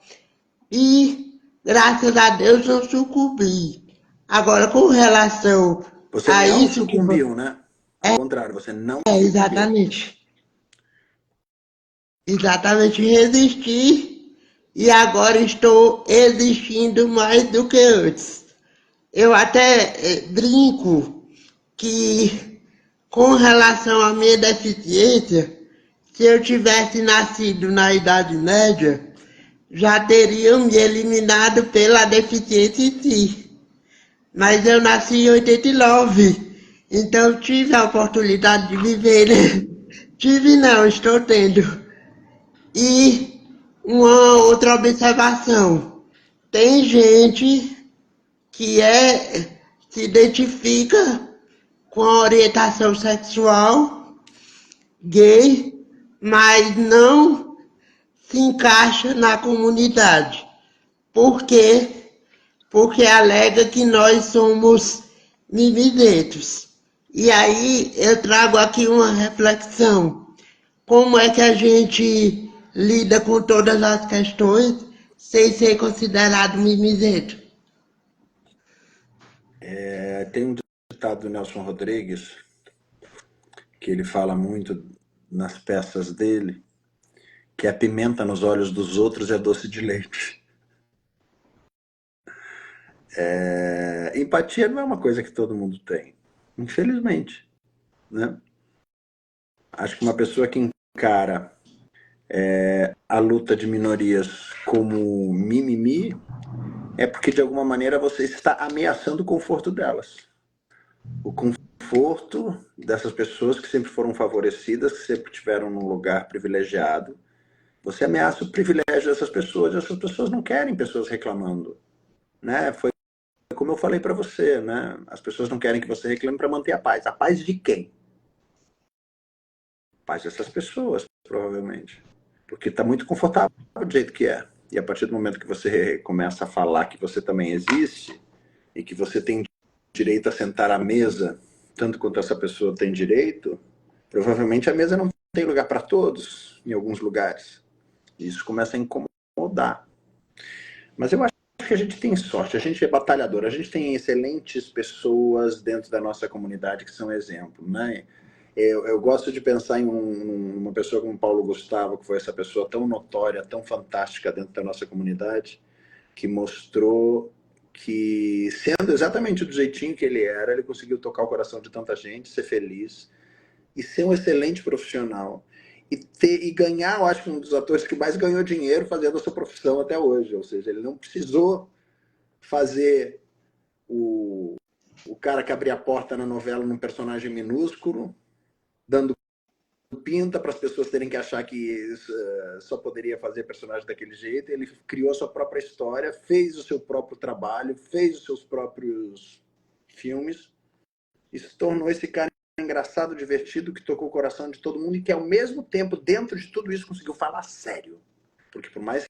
E, graças a Deus, eu sucumbi. Agora, com relação Você a não isso que você... sucumbiu, né? Ao contrário, você não É, sucumbiu. exatamente. Exatamente, resisti e agora estou existindo mais do que antes. Eu até brinco que, com relação à minha deficiência, se eu tivesse nascido na Idade Média, já teriam me eliminado pela deficiência em si. Mas eu nasci em 89, então tive a oportunidade de viver, né? Tive não, estou tendo. E uma outra observação. Tem gente que se identifica com a orientação sexual gay, mas não se encaixa na comunidade. Por quê? Porque alega que nós somos mimizentos. E aí eu trago aqui uma reflexão. Como é que a gente lida com todas as questões sem ser considerado mimizento? Tem um ditado do Nelson Rodrigues, que ele fala muito nas peças dele, que a pimenta nos olhos dos outros é doce de leite. Empatia não é uma coisa que todo mundo tem, infelizmente, né? Acho que uma pessoa que encara a luta de minorias como mimimi é porque de alguma maneira você está ameaçando o conforto delas. O conforto dessas pessoas que sempre foram favorecidas, que sempre tiveram num lugar privilegiado. Você ameaça o privilégio dessas pessoas, e essas pessoas não querem pessoas reclamando, né? Foi como eu falei para você, né? As pessoas não querem que você reclame para manter a paz. A paz de quem? A paz dessas pessoas, provavelmente. Porque está muito confortável do jeito que é. E a partir do momento que você começa a falar que você também existe e que você tem direito a sentar à mesa, tanto quanto essa pessoa tem direito, provavelmente a mesa não tem lugar para todos em alguns lugares. E isso começa a incomodar. Mas eu acho que a gente tem sorte, a gente é batalhador, a gente tem excelentes pessoas dentro da nossa comunidade que são exemplo, né? Eu gosto de pensar em uma pessoa como Paulo Gustavo, que foi essa pessoa tão notória, tão fantástica dentro da nossa comunidade, que mostrou que, sendo exatamente do jeitinho que ele era, ele conseguiu tocar o coração de tanta gente, ser feliz e ser um excelente profissional. E ganhar, eu acho que um dos atores que mais ganhou dinheiro fazendo a sua profissão até hoje. Ou seja, ele não precisou fazer o cara que abria a porta na novela num personagem minúsculo, dando pinta para as pessoas terem que achar que só poderia fazer personagem daquele jeito. Ele criou a sua própria história, fez o seu próprio trabalho, fez os seus próprios filmes e se tornou esse cara engraçado, divertido, que tocou o coração de todo mundo e que ao mesmo tempo, dentro de tudo isso, conseguiu falar sério. Porque por mais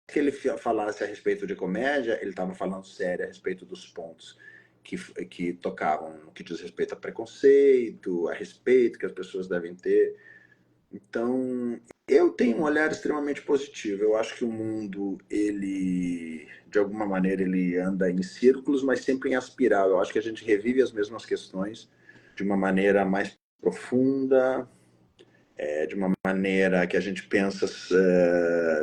que ele falasse a respeito de comédia, ele estava falando sério a respeito dos pontos que tocavam no que diz respeito a preconceito, a respeito que as pessoas devem ter. Então, eu tenho um olhar extremamente positivo. Eu acho que o mundo, ele, de alguma maneira, ele anda em círculos, mas sempre em espiral. Eu acho que a gente revive as mesmas questões de uma maneira mais profunda, de uma maneira que a gente pensa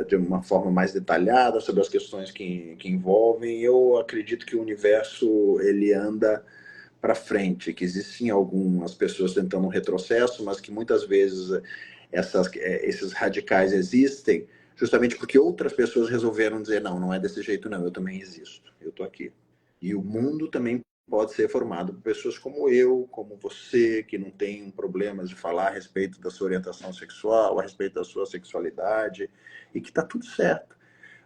de uma forma mais detalhada sobre as questões que envolvem. Eu acredito que o universo, ele anda para frente, que existem algumas pessoas tentando um retrocesso, mas que muitas vezes esses radicais existem justamente porque outras pessoas resolveram dizer não, não é desse jeito não, eu também existo, eu tô aqui. E o mundo também pode ser formado por pessoas como eu, como você, que não tem problemas de falar a respeito da sua orientação sexual, a respeito da sua sexualidade, e que tá tudo certo.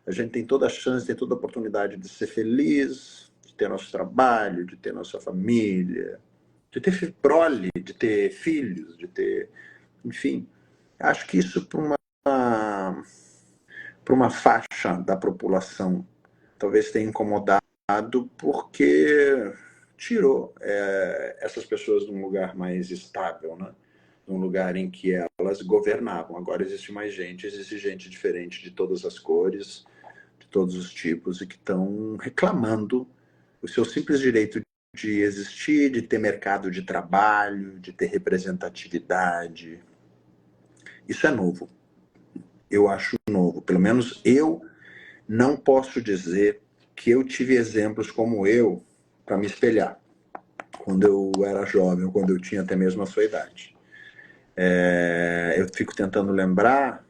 A gente tem toda a chance, tem toda a oportunidade de ser feliz, de ter nosso trabalho, de ter nossa família, de ter prole, de ter filhos, de ter... Enfim, acho que isso para uma faixa da população talvez tenha incomodado porque tirou essas pessoas de um lugar mais estável, né? Num lugar em que elas governavam. Agora existe gente diferente de todas as cores, de todos os tipos, e que estão reclamando o seu simples direito de existir, de ter mercado de trabalho, de ter representatividade. Isso é novo. Eu acho novo. Pelo menos eu não posso dizer que eu tive exemplos como eu para me espelhar quando eu era jovem, ou quando eu tinha até mesmo a sua idade. Eu fico tentando lembrar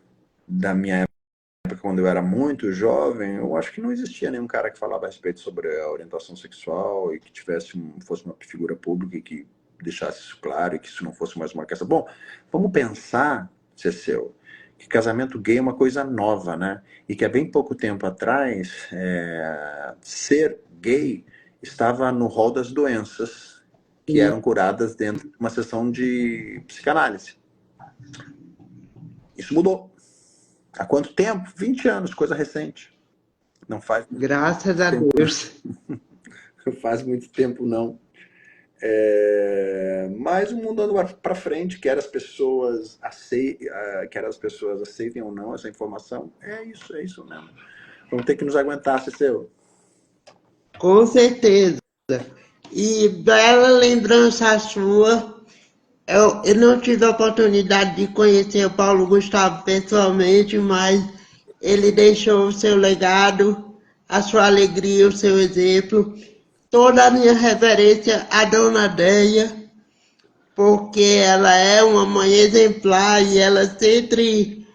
da minha época, quando eu era muito jovem. Eu acho que não existia nenhum cara que falava a respeito sobre a orientação sexual e que fosse uma figura pública e que deixasse isso claro e que isso não fosse mais uma questão. Bom, vamos pensar, Cecil, que casamento gay é uma coisa nova, né? E que há bem pouco tempo atrás, ser gay estava no rol das doenças que eram curadas dentro de uma sessão de psicanálise. Isso mudou. Há quanto tempo? 20 anos, coisa recente. Não faz muito Graças a tempo, Deus. não faz muito tempo, não. Mas o mundo anda para frente, quer as pessoas aceitem ou não essa informação. É isso mesmo. Vamos ter que nos aguentar, Cecil. Com certeza. E bela lembrança sua. Eu não tive a oportunidade de conhecer o Paulo Gustavo pessoalmente, mas ele deixou o seu legado, a sua alegria, o seu exemplo. Toda a minha reverência à Dona Deia, porque ela é uma mãe exemplar e ela sempre,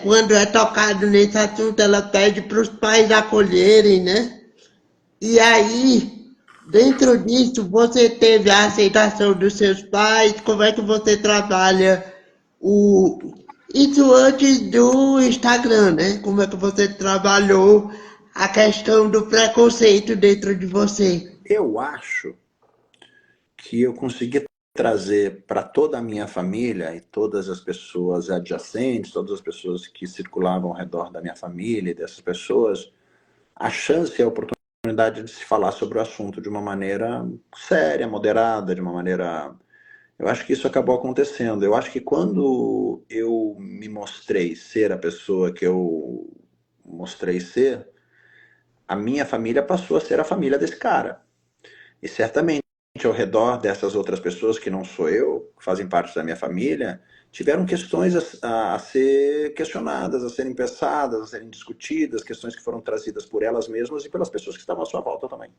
quando é tocado nesse assunto, ela pede para os pais acolherem, né? E aí, dentro disso, você teve a aceitação dos seus pais? Como é que você trabalha isso antes do Instagram, né? Como é que você trabalhou a questão do preconceito dentro de você? Eu acho que eu consegui trazer para toda a minha família e todas as pessoas adjacentes, todas as pessoas que circulavam ao redor da minha família e dessas pessoas, a chance e a oportunidade de se falar sobre o assunto de uma maneira séria, moderada, de uma maneira... Eu acho que isso acabou acontecendo. Eu acho que quando eu me mostrei ser a pessoa que eu mostrei ser, a minha família passou a ser a família desse cara. E certamente ao redor dessas outras pessoas que não sou eu, que fazem parte da minha família, tiveram questões a ser questionadas, a serem pensadas, a serem discutidas, questões que foram trazidas por elas mesmas e pelas pessoas que estavam à sua volta também.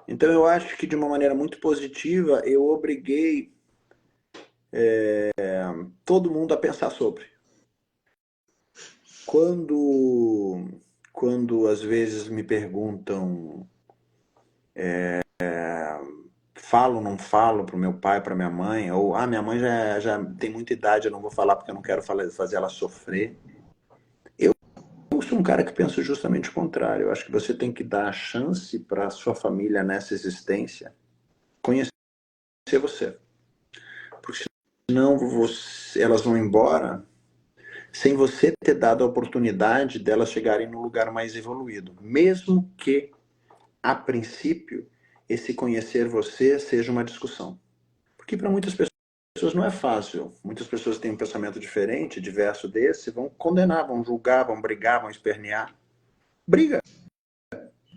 Então eu acho que de uma maneira muito positiva eu obriguei todo mundo a pensar sobre. Quando às vezes me perguntam falo ou não falo para o meu pai, para minha mãe, ou minha mãe já tem muita idade, eu não vou falar porque eu não quero fazer ela sofrer. Eu sou um cara que pensa justamente o contrário. Eu acho que você tem que dar a chance para a sua família nessa existência conhecer você. Porque senão elas vão embora sem você ter dado a oportunidade delas chegarem num lugar mais evoluído. Mesmo que, a princípio, esse conhecer você seja uma discussão. Porque para muitas pessoas não é fácil. Muitas pessoas têm um pensamento diferente, diverso desse, vão condenar, vão julgar, vão brigar, vão espernear. Briga.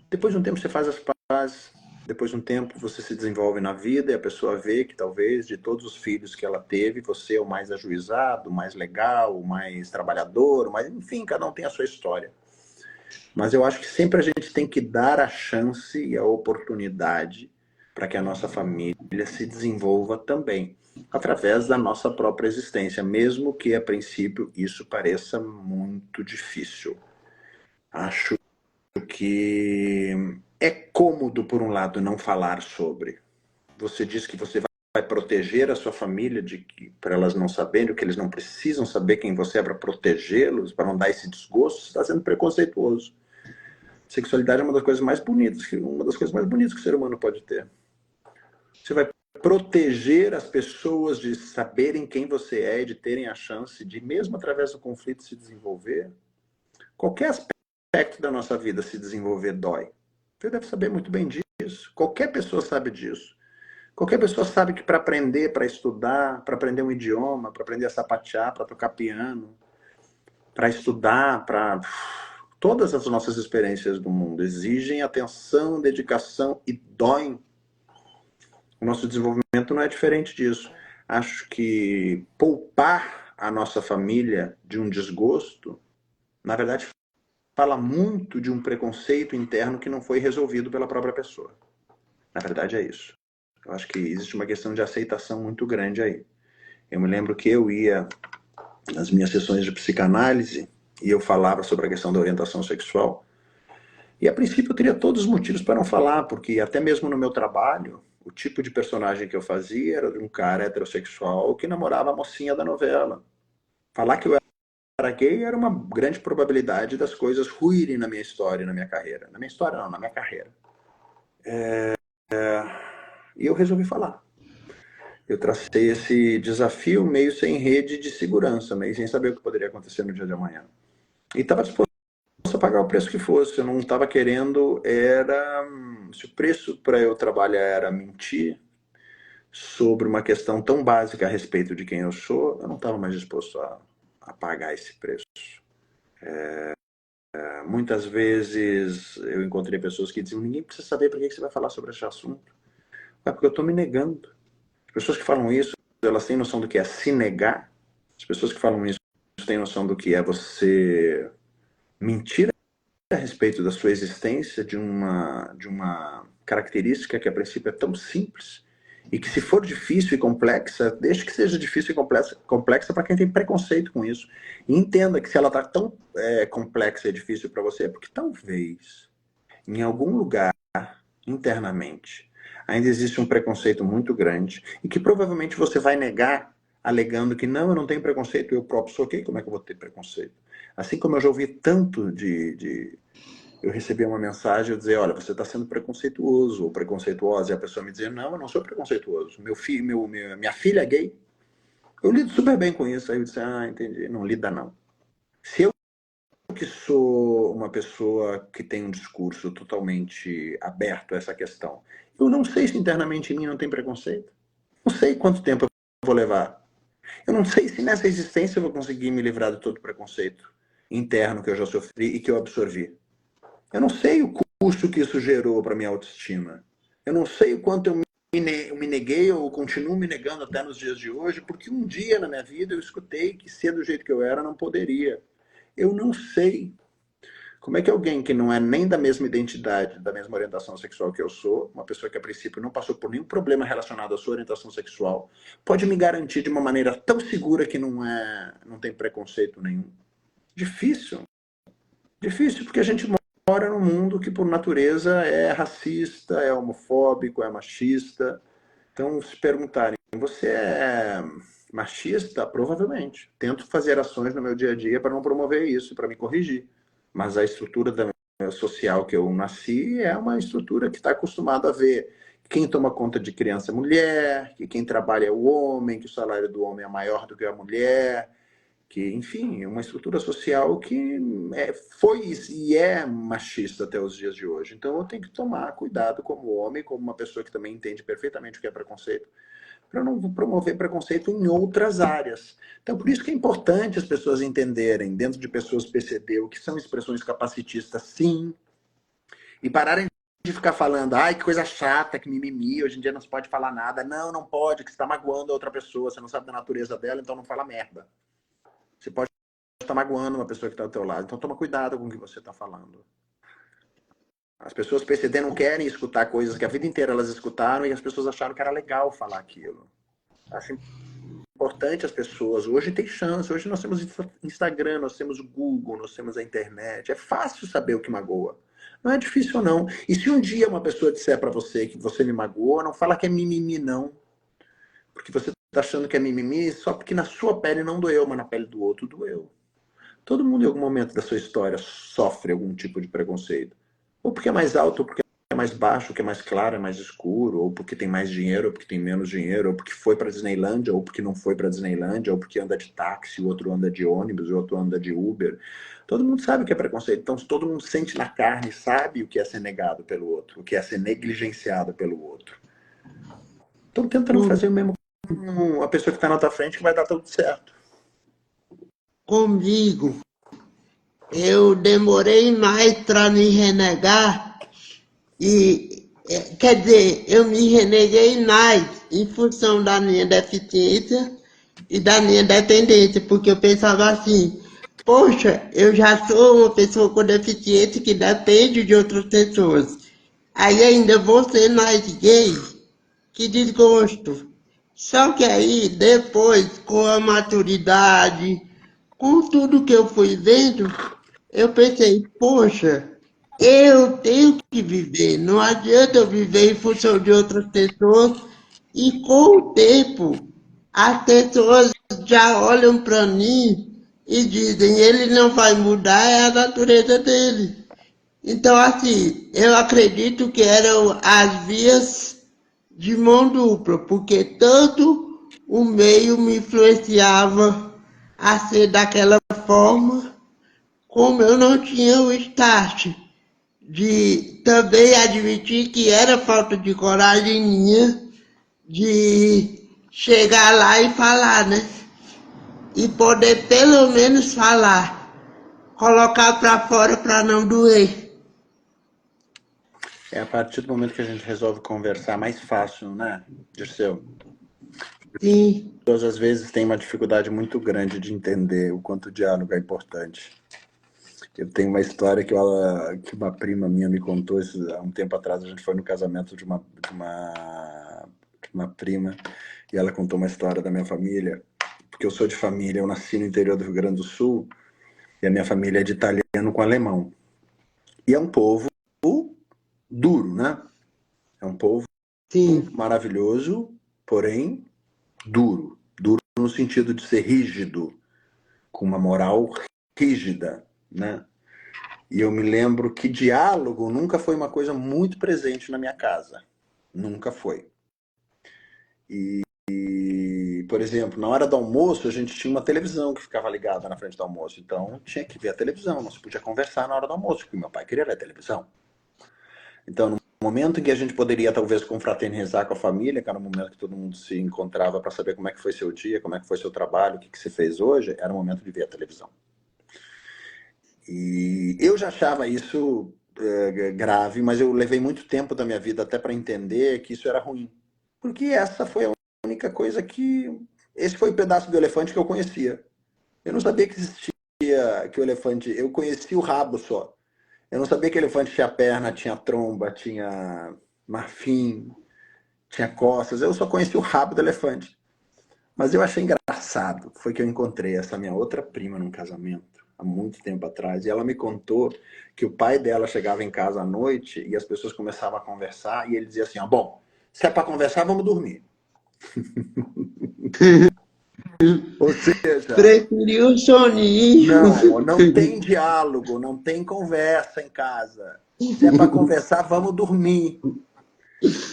Depois de um tempo você faz as pazes, depois de um tempo você se desenvolve na vida e a pessoa vê que talvez de todos os filhos que ela teve, você é o mais ajuizado, o mais legal, o mais trabalhador, mas enfim, cada um tem a sua história. Mas eu acho que sempre a gente tem que dar a chance e a oportunidade para que a nossa família se desenvolva também, através da nossa própria existência, mesmo que a princípio isso pareça muito difícil. Acho que é cômodo, por um lado, não falar sobre. Você diz que você vai proteger a sua família para elas não saberem, que eles não precisam saber quem você é para protegê-los, para não dar esse desgosto. Você está sendo preconceituoso. Sexualidade é uma das coisas mais bonitas que o ser humano pode ter. Você vai proteger as pessoas de saberem quem você é e de terem a chance de, mesmo através do conflito, se desenvolver. Qualquer aspecto aspecto da nossa vida se desenvolver dói. Você deve saber muito bem disso. Qualquer pessoa sabe disso. Qualquer pessoa sabe que para aprender, para estudar, para aprender um idioma, para aprender a sapatear, para tocar piano, para estudar, para... Todas as nossas experiências do mundo exigem atenção, dedicação e doem. O nosso desenvolvimento não é diferente disso. Acho que poupar a nossa família de um desgosto, na verdade, fala muito de um preconceito interno que não foi resolvido pela própria pessoa. Na verdade é isso. Eu acho que existe uma questão de aceitação muito grande aí. Eu me lembro que eu ia nas minhas sessões de psicanálise e eu falava sobre a questão da orientação sexual. E a princípio eu teria todos os motivos para não falar, porque até mesmo no meu trabalho, o tipo de personagem que eu fazia era de um cara heterossexual que namorava a mocinha da novela. Falar que eu era gay era uma grande probabilidade das coisas ruírem na minha história, na minha carreira. Na minha história não, na minha carreira. E eu resolvi falar. Eu tracei esse desafio meio sem rede de segurança, meio sem saber o que poderia acontecer no dia de amanhã. E estava disposto a pagar o preço que fosse. Eu não estava querendo, se o preço para eu trabalhar era mentir sobre uma questão tão básica a respeito de quem eu sou, eu não estava mais disposto a pagar esse preço. Muitas vezes eu encontrei pessoas que diziam: ninguém precisa saber por que você vai falar sobre esse assunto. É porque eu estou me negando. As pessoas que falam isso, elas têm noção do que é se negar. As pessoas que falam isso têm noção do que é você mentir a respeito da sua existência, de uma característica que a princípio é tão simples e que, se for difícil e complexa, deixe que seja difícil e complexa para quem tem preconceito com isso. E entenda que se ela está tão complexa e difícil para você, é porque talvez em algum lugar internamente ainda existe um preconceito muito grande e que provavelmente você vai negar alegando que não, eu não tenho preconceito, eu próprio sou gay, como é que eu vou ter preconceito? Assim como eu já ouvi tanto eu recebi uma mensagem eu dizer: olha, você está sendo preconceituoso ou preconceituosa, e a pessoa me dizer: não, eu não sou preconceituoso, minha filha é gay. Eu lido super bem com isso. Aí eu disse: ah, entendi, não lida não. Se eu, que sou uma pessoa que tem um discurso totalmente aberto a essa questão, eu não sei se internamente em mim não tem preconceito. Não sei quanto tempo eu vou levar. Eu não sei se nessa existência eu vou conseguir me livrar de todo o preconceito interno que eu já sofri e que eu absorvi. Eu não sei o custo que isso gerou para minha autoestima. Eu não sei o quanto eu me neguei ou continuo me negando até nos dias de hoje, porque um dia na minha vida eu escutei que ser do jeito que eu era não poderia. Eu não sei. Como é que alguém que não é nem da mesma identidade, da mesma orientação sexual que eu sou, uma pessoa que a princípio não passou por nenhum problema relacionado à sua orientação sexual, pode me garantir de uma maneira tão segura que não tem preconceito nenhum? Difícil. Difícil, porque a gente mora num mundo que por natureza é racista, é homofóbico, é machista. Então, se perguntarem: você é machista? Provavelmente. Tento fazer ações no meu dia a dia para não promover isso, para me corrigir. Mas a estrutura social que eu nasci é uma estrutura que está acostumada a ver quem toma conta de criança é mulher, que quem trabalha é o homem, que o salário do homem é maior do que a mulher, que, enfim, é uma estrutura social que foi e é machista até os dias de hoje. Então eu tenho que tomar cuidado como homem, como uma pessoa que também entende perfeitamente o que é preconceito, para não promover preconceito em outras áreas. Então, por isso que é importante as pessoas entenderem, dentro de pessoas PCD, o que são expressões capacitistas, sim, e pararem de ficar falando: ai, que coisa chata, que mimimi, hoje em dia não se pode falar nada. Não, não pode, que você está magoando a outra pessoa, você não sabe da natureza dela, então não fala merda. Você pode estar magoando uma pessoa que está ao teu lado, então toma cuidado com o que você está falando. As pessoas PCD não querem escutar coisas que a vida inteira elas escutaram e as pessoas acharam que era legal falar aquilo. Acho importante as pessoas. Hoje tem chance. Hoje nós temos Instagram, nós temos Google, nós temos a internet. É fácil saber o que magoa. Não é difícil, não. E se um dia uma pessoa disser para você que você me magoou, não fala que é mimimi, não. Porque você está achando que é mimimi só porque na sua pele não doeu, mas na pele do outro doeu. Todo mundo em algum momento da sua história sofre algum tipo de preconceito. Ou porque é mais alto, ou porque é mais baixo, o que é mais claro, é mais escuro, ou porque tem mais dinheiro, ou porque tem menos dinheiro, ou porque foi para Disneylândia, ou porque não foi para Disneylândia, ou porque anda de táxi, o outro anda de ônibus, o outro anda de Uber. Todo mundo sabe o que é preconceito. Então, todo mundo sente na carne, sabe o que é ser negado pelo outro, o que é ser negligenciado pelo outro. Então, tenta não fazer o mesmo com a pessoa que está na tua frente, que vai dar tudo certo. Comigo, eu demorei mais para me renegar e, quer dizer, eu me reneguei mais em função da minha deficiência e da minha dependência, porque eu pensava assim, poxa, eu já sou uma pessoa com deficiência que depende de outras pessoas. Aí ainda vou ser mais gay, que desgosto. Só que aí, depois, com a maturidade, com tudo que eu fui vendo, eu pensei, poxa, eu tenho que viver, não adianta eu viver em função de outras pessoas. E com o tempo, as pessoas já olham para mim e dizem, ele não vai mudar, é a natureza dele. Então, assim, eu acredito que eram as vias de mão dupla, porque tanto o meio me influenciava a ser daquela forma, como eu não tinha o start de também admitir que era falta de coragem minha de chegar lá e falar, né? E poder pelo menos falar, colocar para fora para não doer. É a partir do momento que a gente resolve conversar mais fácil, né, Dirceu? Sim, Pessoas às vezes têm uma dificuldade muito grande de entender o quanto o diálogo é importante. Eu tenho uma história que uma prima minha me contou há um tempo atrás. A gente foi no casamento de uma prima e ela contou uma história da minha família, porque eu sou de família, eu nasci no interior do Rio Grande do Sul e a minha família é de italiano com alemão. E é um povo duro, né? É um povo sim, maravilhoso, porém duro. Duro no sentido de ser rígido, com uma moral rígida, né? E eu me lembro que diálogo nunca foi uma coisa muito presente na minha casa. Nunca foi. E, por exemplo, na hora do almoço, a gente tinha uma televisão que ficava ligada na frente do almoço. Então, tinha que ver a televisão. Não se podia conversar na hora do almoço, porque meu pai queria ver a televisão. Então, no momento em que a gente poderia, talvez, confraternizar com a família, que era o momento que todo mundo se encontrava para saber como é que foi seu dia, como é que foi seu trabalho, o que você fez hoje, era o momento de ver a televisão. E eu já achava isso grave, mas eu levei muito tempo da minha vida até para entender que isso era ruim. Porque essa foi a única coisa que... Esse foi o pedaço do elefante que eu conhecia. Eu não sabia que existia, que o elefante... Eu conhecia o rabo só. Eu não sabia que o elefante tinha perna, tinha tromba, tinha marfim, tinha costas. Eu só conhecia o rabo do elefante. Mas eu achei engraçado. Foi que eu encontrei essa minha outra prima num casamento, há muito tempo atrás. E ela me contou que o pai dela chegava em casa à noite e as pessoas começavam a conversar. E ele dizia assim, bom, se é para conversar, vamos dormir. Ou seja, preferi o soninho. não tem diálogo, não tem conversa em casa. Se é para conversar, vamos dormir.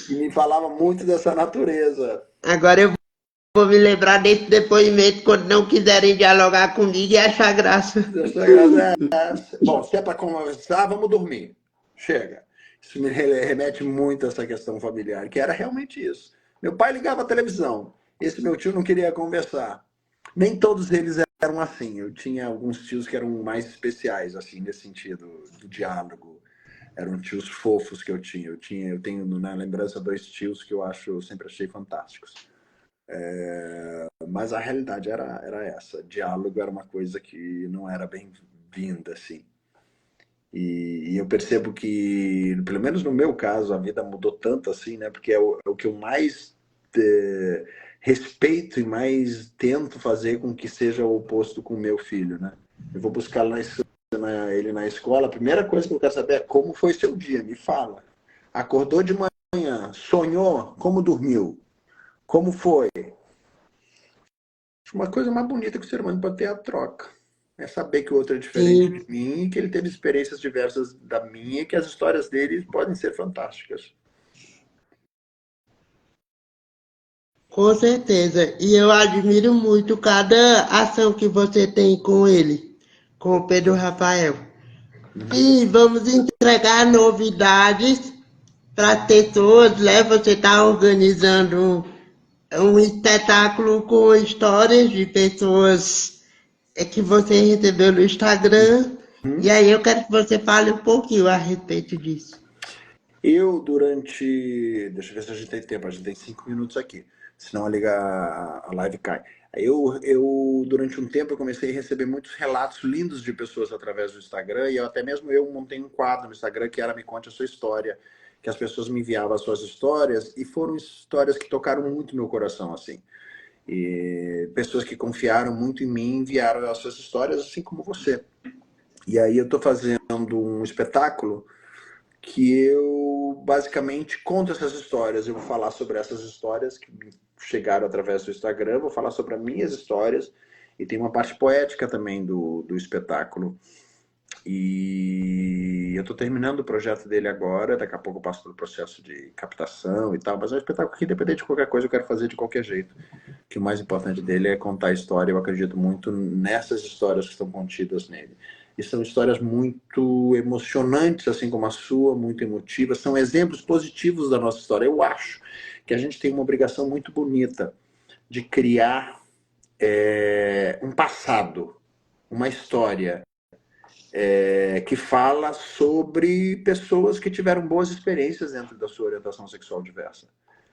E me falava muito dessa natureza. Agora eu vou me lembrar desse depoimento quando não quiserem dialogar comigo e achar graça. Essa graça é essa. Bom, se é para conversar, vamos dormir. Chega. Isso me remete muito a essa questão familiar, que era realmente isso. Meu pai ligava a televisão. Esse meu tio não queria conversar. Nem todos eles eram assim. Eu tinha alguns tios que eram mais especiais, assim, nesse sentido do diálogo. Eram tios fofos que eu tinha. Eu tenho na lembrança dois tios que eu sempre achei fantásticos. Mas a realidade era essa. Diálogo era uma coisa que não era bem-vinda, assim. E eu percebo que, pelo menos no meu caso, a vida mudou tanto assim, né? Porque é o que eu mais respeito e mais tento fazer com que seja o oposto com o meu filho, né? Eu vou buscar ele na escola, a primeira coisa que eu quero saber é como foi seu dia, me fala. Acordou de manhã, sonhou, como dormiu? Como foi? Uma coisa mais bonita que o ser humano pode ter é a troca. É saber que o outro é diferente de Sim, mim, que ele teve experiências diversas da minha e que as histórias dele podem ser fantásticas. com certeza. E eu admiro muito cada ação que você tem com ele, com o Pedro Rafael. Uhum. E vamos entregar novidades para as pessoas, né? Você está organizando um espetáculo com histórias de pessoas que você recebeu no Instagram. E Uhum. aí eu quero que você fale um pouquinho a respeito disso. Eu, durante. Deixa eu ver se a gente tem tempo, a gente tem 5 minutos aqui, senão a live cai. Durante um tempo, eu comecei a receber muitos relatos lindos de pessoas através do Instagram, e até mesmo eu montei um quadro no Instagram que era Me Conte a Sua História, que as pessoas me enviavam as suas histórias, e foram histórias que tocaram muito meu coração, assim. E pessoas que confiaram muito em mim enviaram as suas histórias, assim como você. E aí eu estou fazendo um espetáculo que eu basicamente conto essas histórias. Eu vou falar sobre essas histórias que me chegaram através do Instagram, vou falar sobre as minhas histórias, e tem uma parte poética também do espetáculo. E eu estou terminando o projeto dele agora, daqui a pouco eu passo pelo processo de captação e tal, mas é um espetáculo que, independente de qualquer coisa, eu quero fazer de qualquer jeito. Que o mais importante dele é contar a história. Eu acredito muito nessas histórias que estão contidas nele. E são histórias muito emocionantes, assim como a sua, muito emotivas. São exemplos positivos da nossa história. Eu acho que a gente tem uma obrigação muito bonita de criar um passado, uma história que fala sobre pessoas que tiveram boas experiências dentro da sua orientação sexual diversa.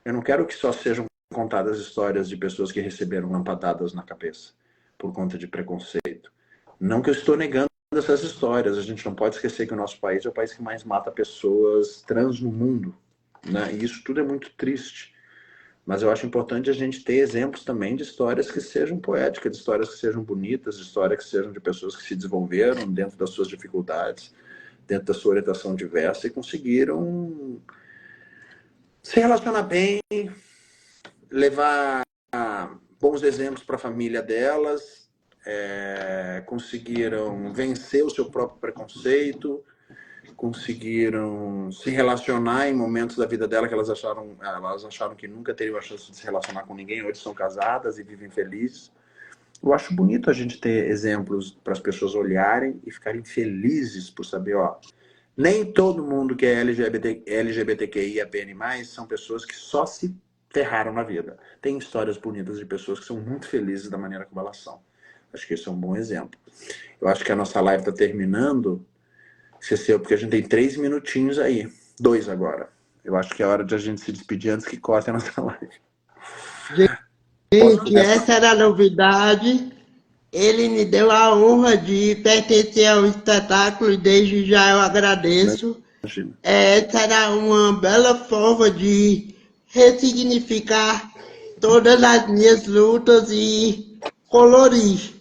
Eu não quero que só sejam contadas histórias de pessoas que receberam lampadadas na cabeça por conta de preconceito. Não que eu estou negando essas histórias. A gente não pode esquecer que o nosso país é o país que mais mata pessoas trans no mundo, né? E isso tudo é muito triste. Mas eu acho importante a gente ter exemplos também de histórias que sejam poéticas, de histórias que sejam bonitas, de histórias que sejam de pessoas que se desenvolveram dentro das suas dificuldades, dentro da sua orientação diversa e conseguiram se relacionar bem, levar bons exemplos para a família delas, conseguiram vencer o seu próprio preconceito, conseguiram se relacionar em momentos da vida dela que elas acharam que nunca teriam a chance de se relacionar com ninguém. Hoje são casadas e vivem felizes. Eu acho bonito a gente ter exemplos para as pessoas olharem e ficarem felizes por saber, ó, nem todo mundo que é LGBTQIAPN+, são pessoas que só se ferraram na vida. Tem histórias bonitas de pessoas que são muito felizes da maneira como elas são. Acho que esse é um bom exemplo. Eu acho que a nossa live está terminando, Cecil, porque a gente tem 3 minutinhos aí. 2 agora. Eu acho que é hora de a gente se despedir antes que corte a nossa live. Posso Gente, começar? essa era a novidade. Ele me deu a honra de pertencer ao espetáculo e desde já eu agradeço. Imagina. Essa era uma bela forma de ressignificar todas as minhas lutas e colorir.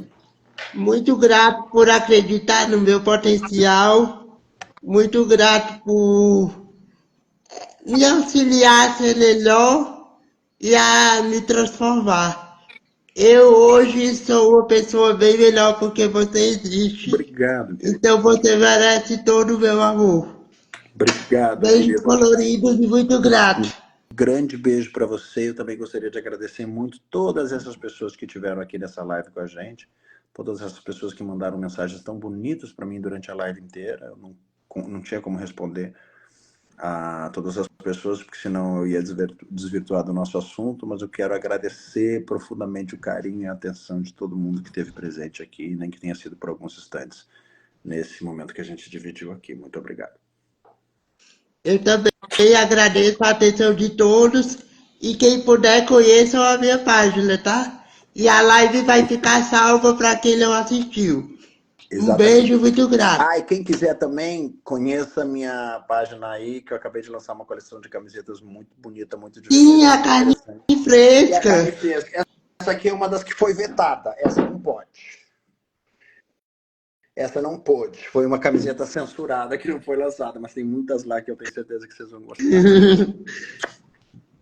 Muito grato por acreditar no meu potencial, muito grato por me auxiliar a ser melhor e a me transformar. Eu hoje sou uma pessoa bem melhor porque você existe. Obrigado, querido. Então você merece todo o meu amor. Obrigado, Beijos querido. coloridos e muito grato. Um grande beijo para você. Eu também gostaria de agradecer muito todas essas pessoas que estiveram aqui nessa live com a gente, todas essas pessoas que mandaram mensagens tão bonitas para mim durante a live inteira. Eu não tinha como responder a todas as pessoas, porque senão eu ia desvirtuar do nosso assunto, mas eu quero agradecer profundamente o carinho e a atenção de todo mundo que esteve presente aqui, nem que tenha sido por alguns instantes, nesse momento que a gente dividiu aqui. Muito obrigado. Eu também agradeço a atenção de todos e quem puder conheçam a minha página, tá? E a live vai ficar salva para quem não assistiu. Um Exatamente. beijo muito grato. Ah, e quem quiser também, conheça a minha página aí, que eu acabei de lançar uma coleção de camisetas muito bonita, muito Sim, divertida, a muito carne interessante. E a carne fresca. fresca. Essa aqui é uma das que foi vetada. Essa não pode. Essa não pôde. Foi uma camiseta censurada que não foi lançada, mas tem muitas lá que eu tenho certeza que vocês vão gostar. Eu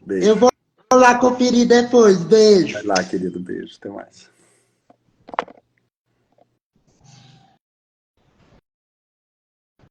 Beijo. vou lá conferir depois. Vai Beijo. lá, querido. Beijo. Até mais.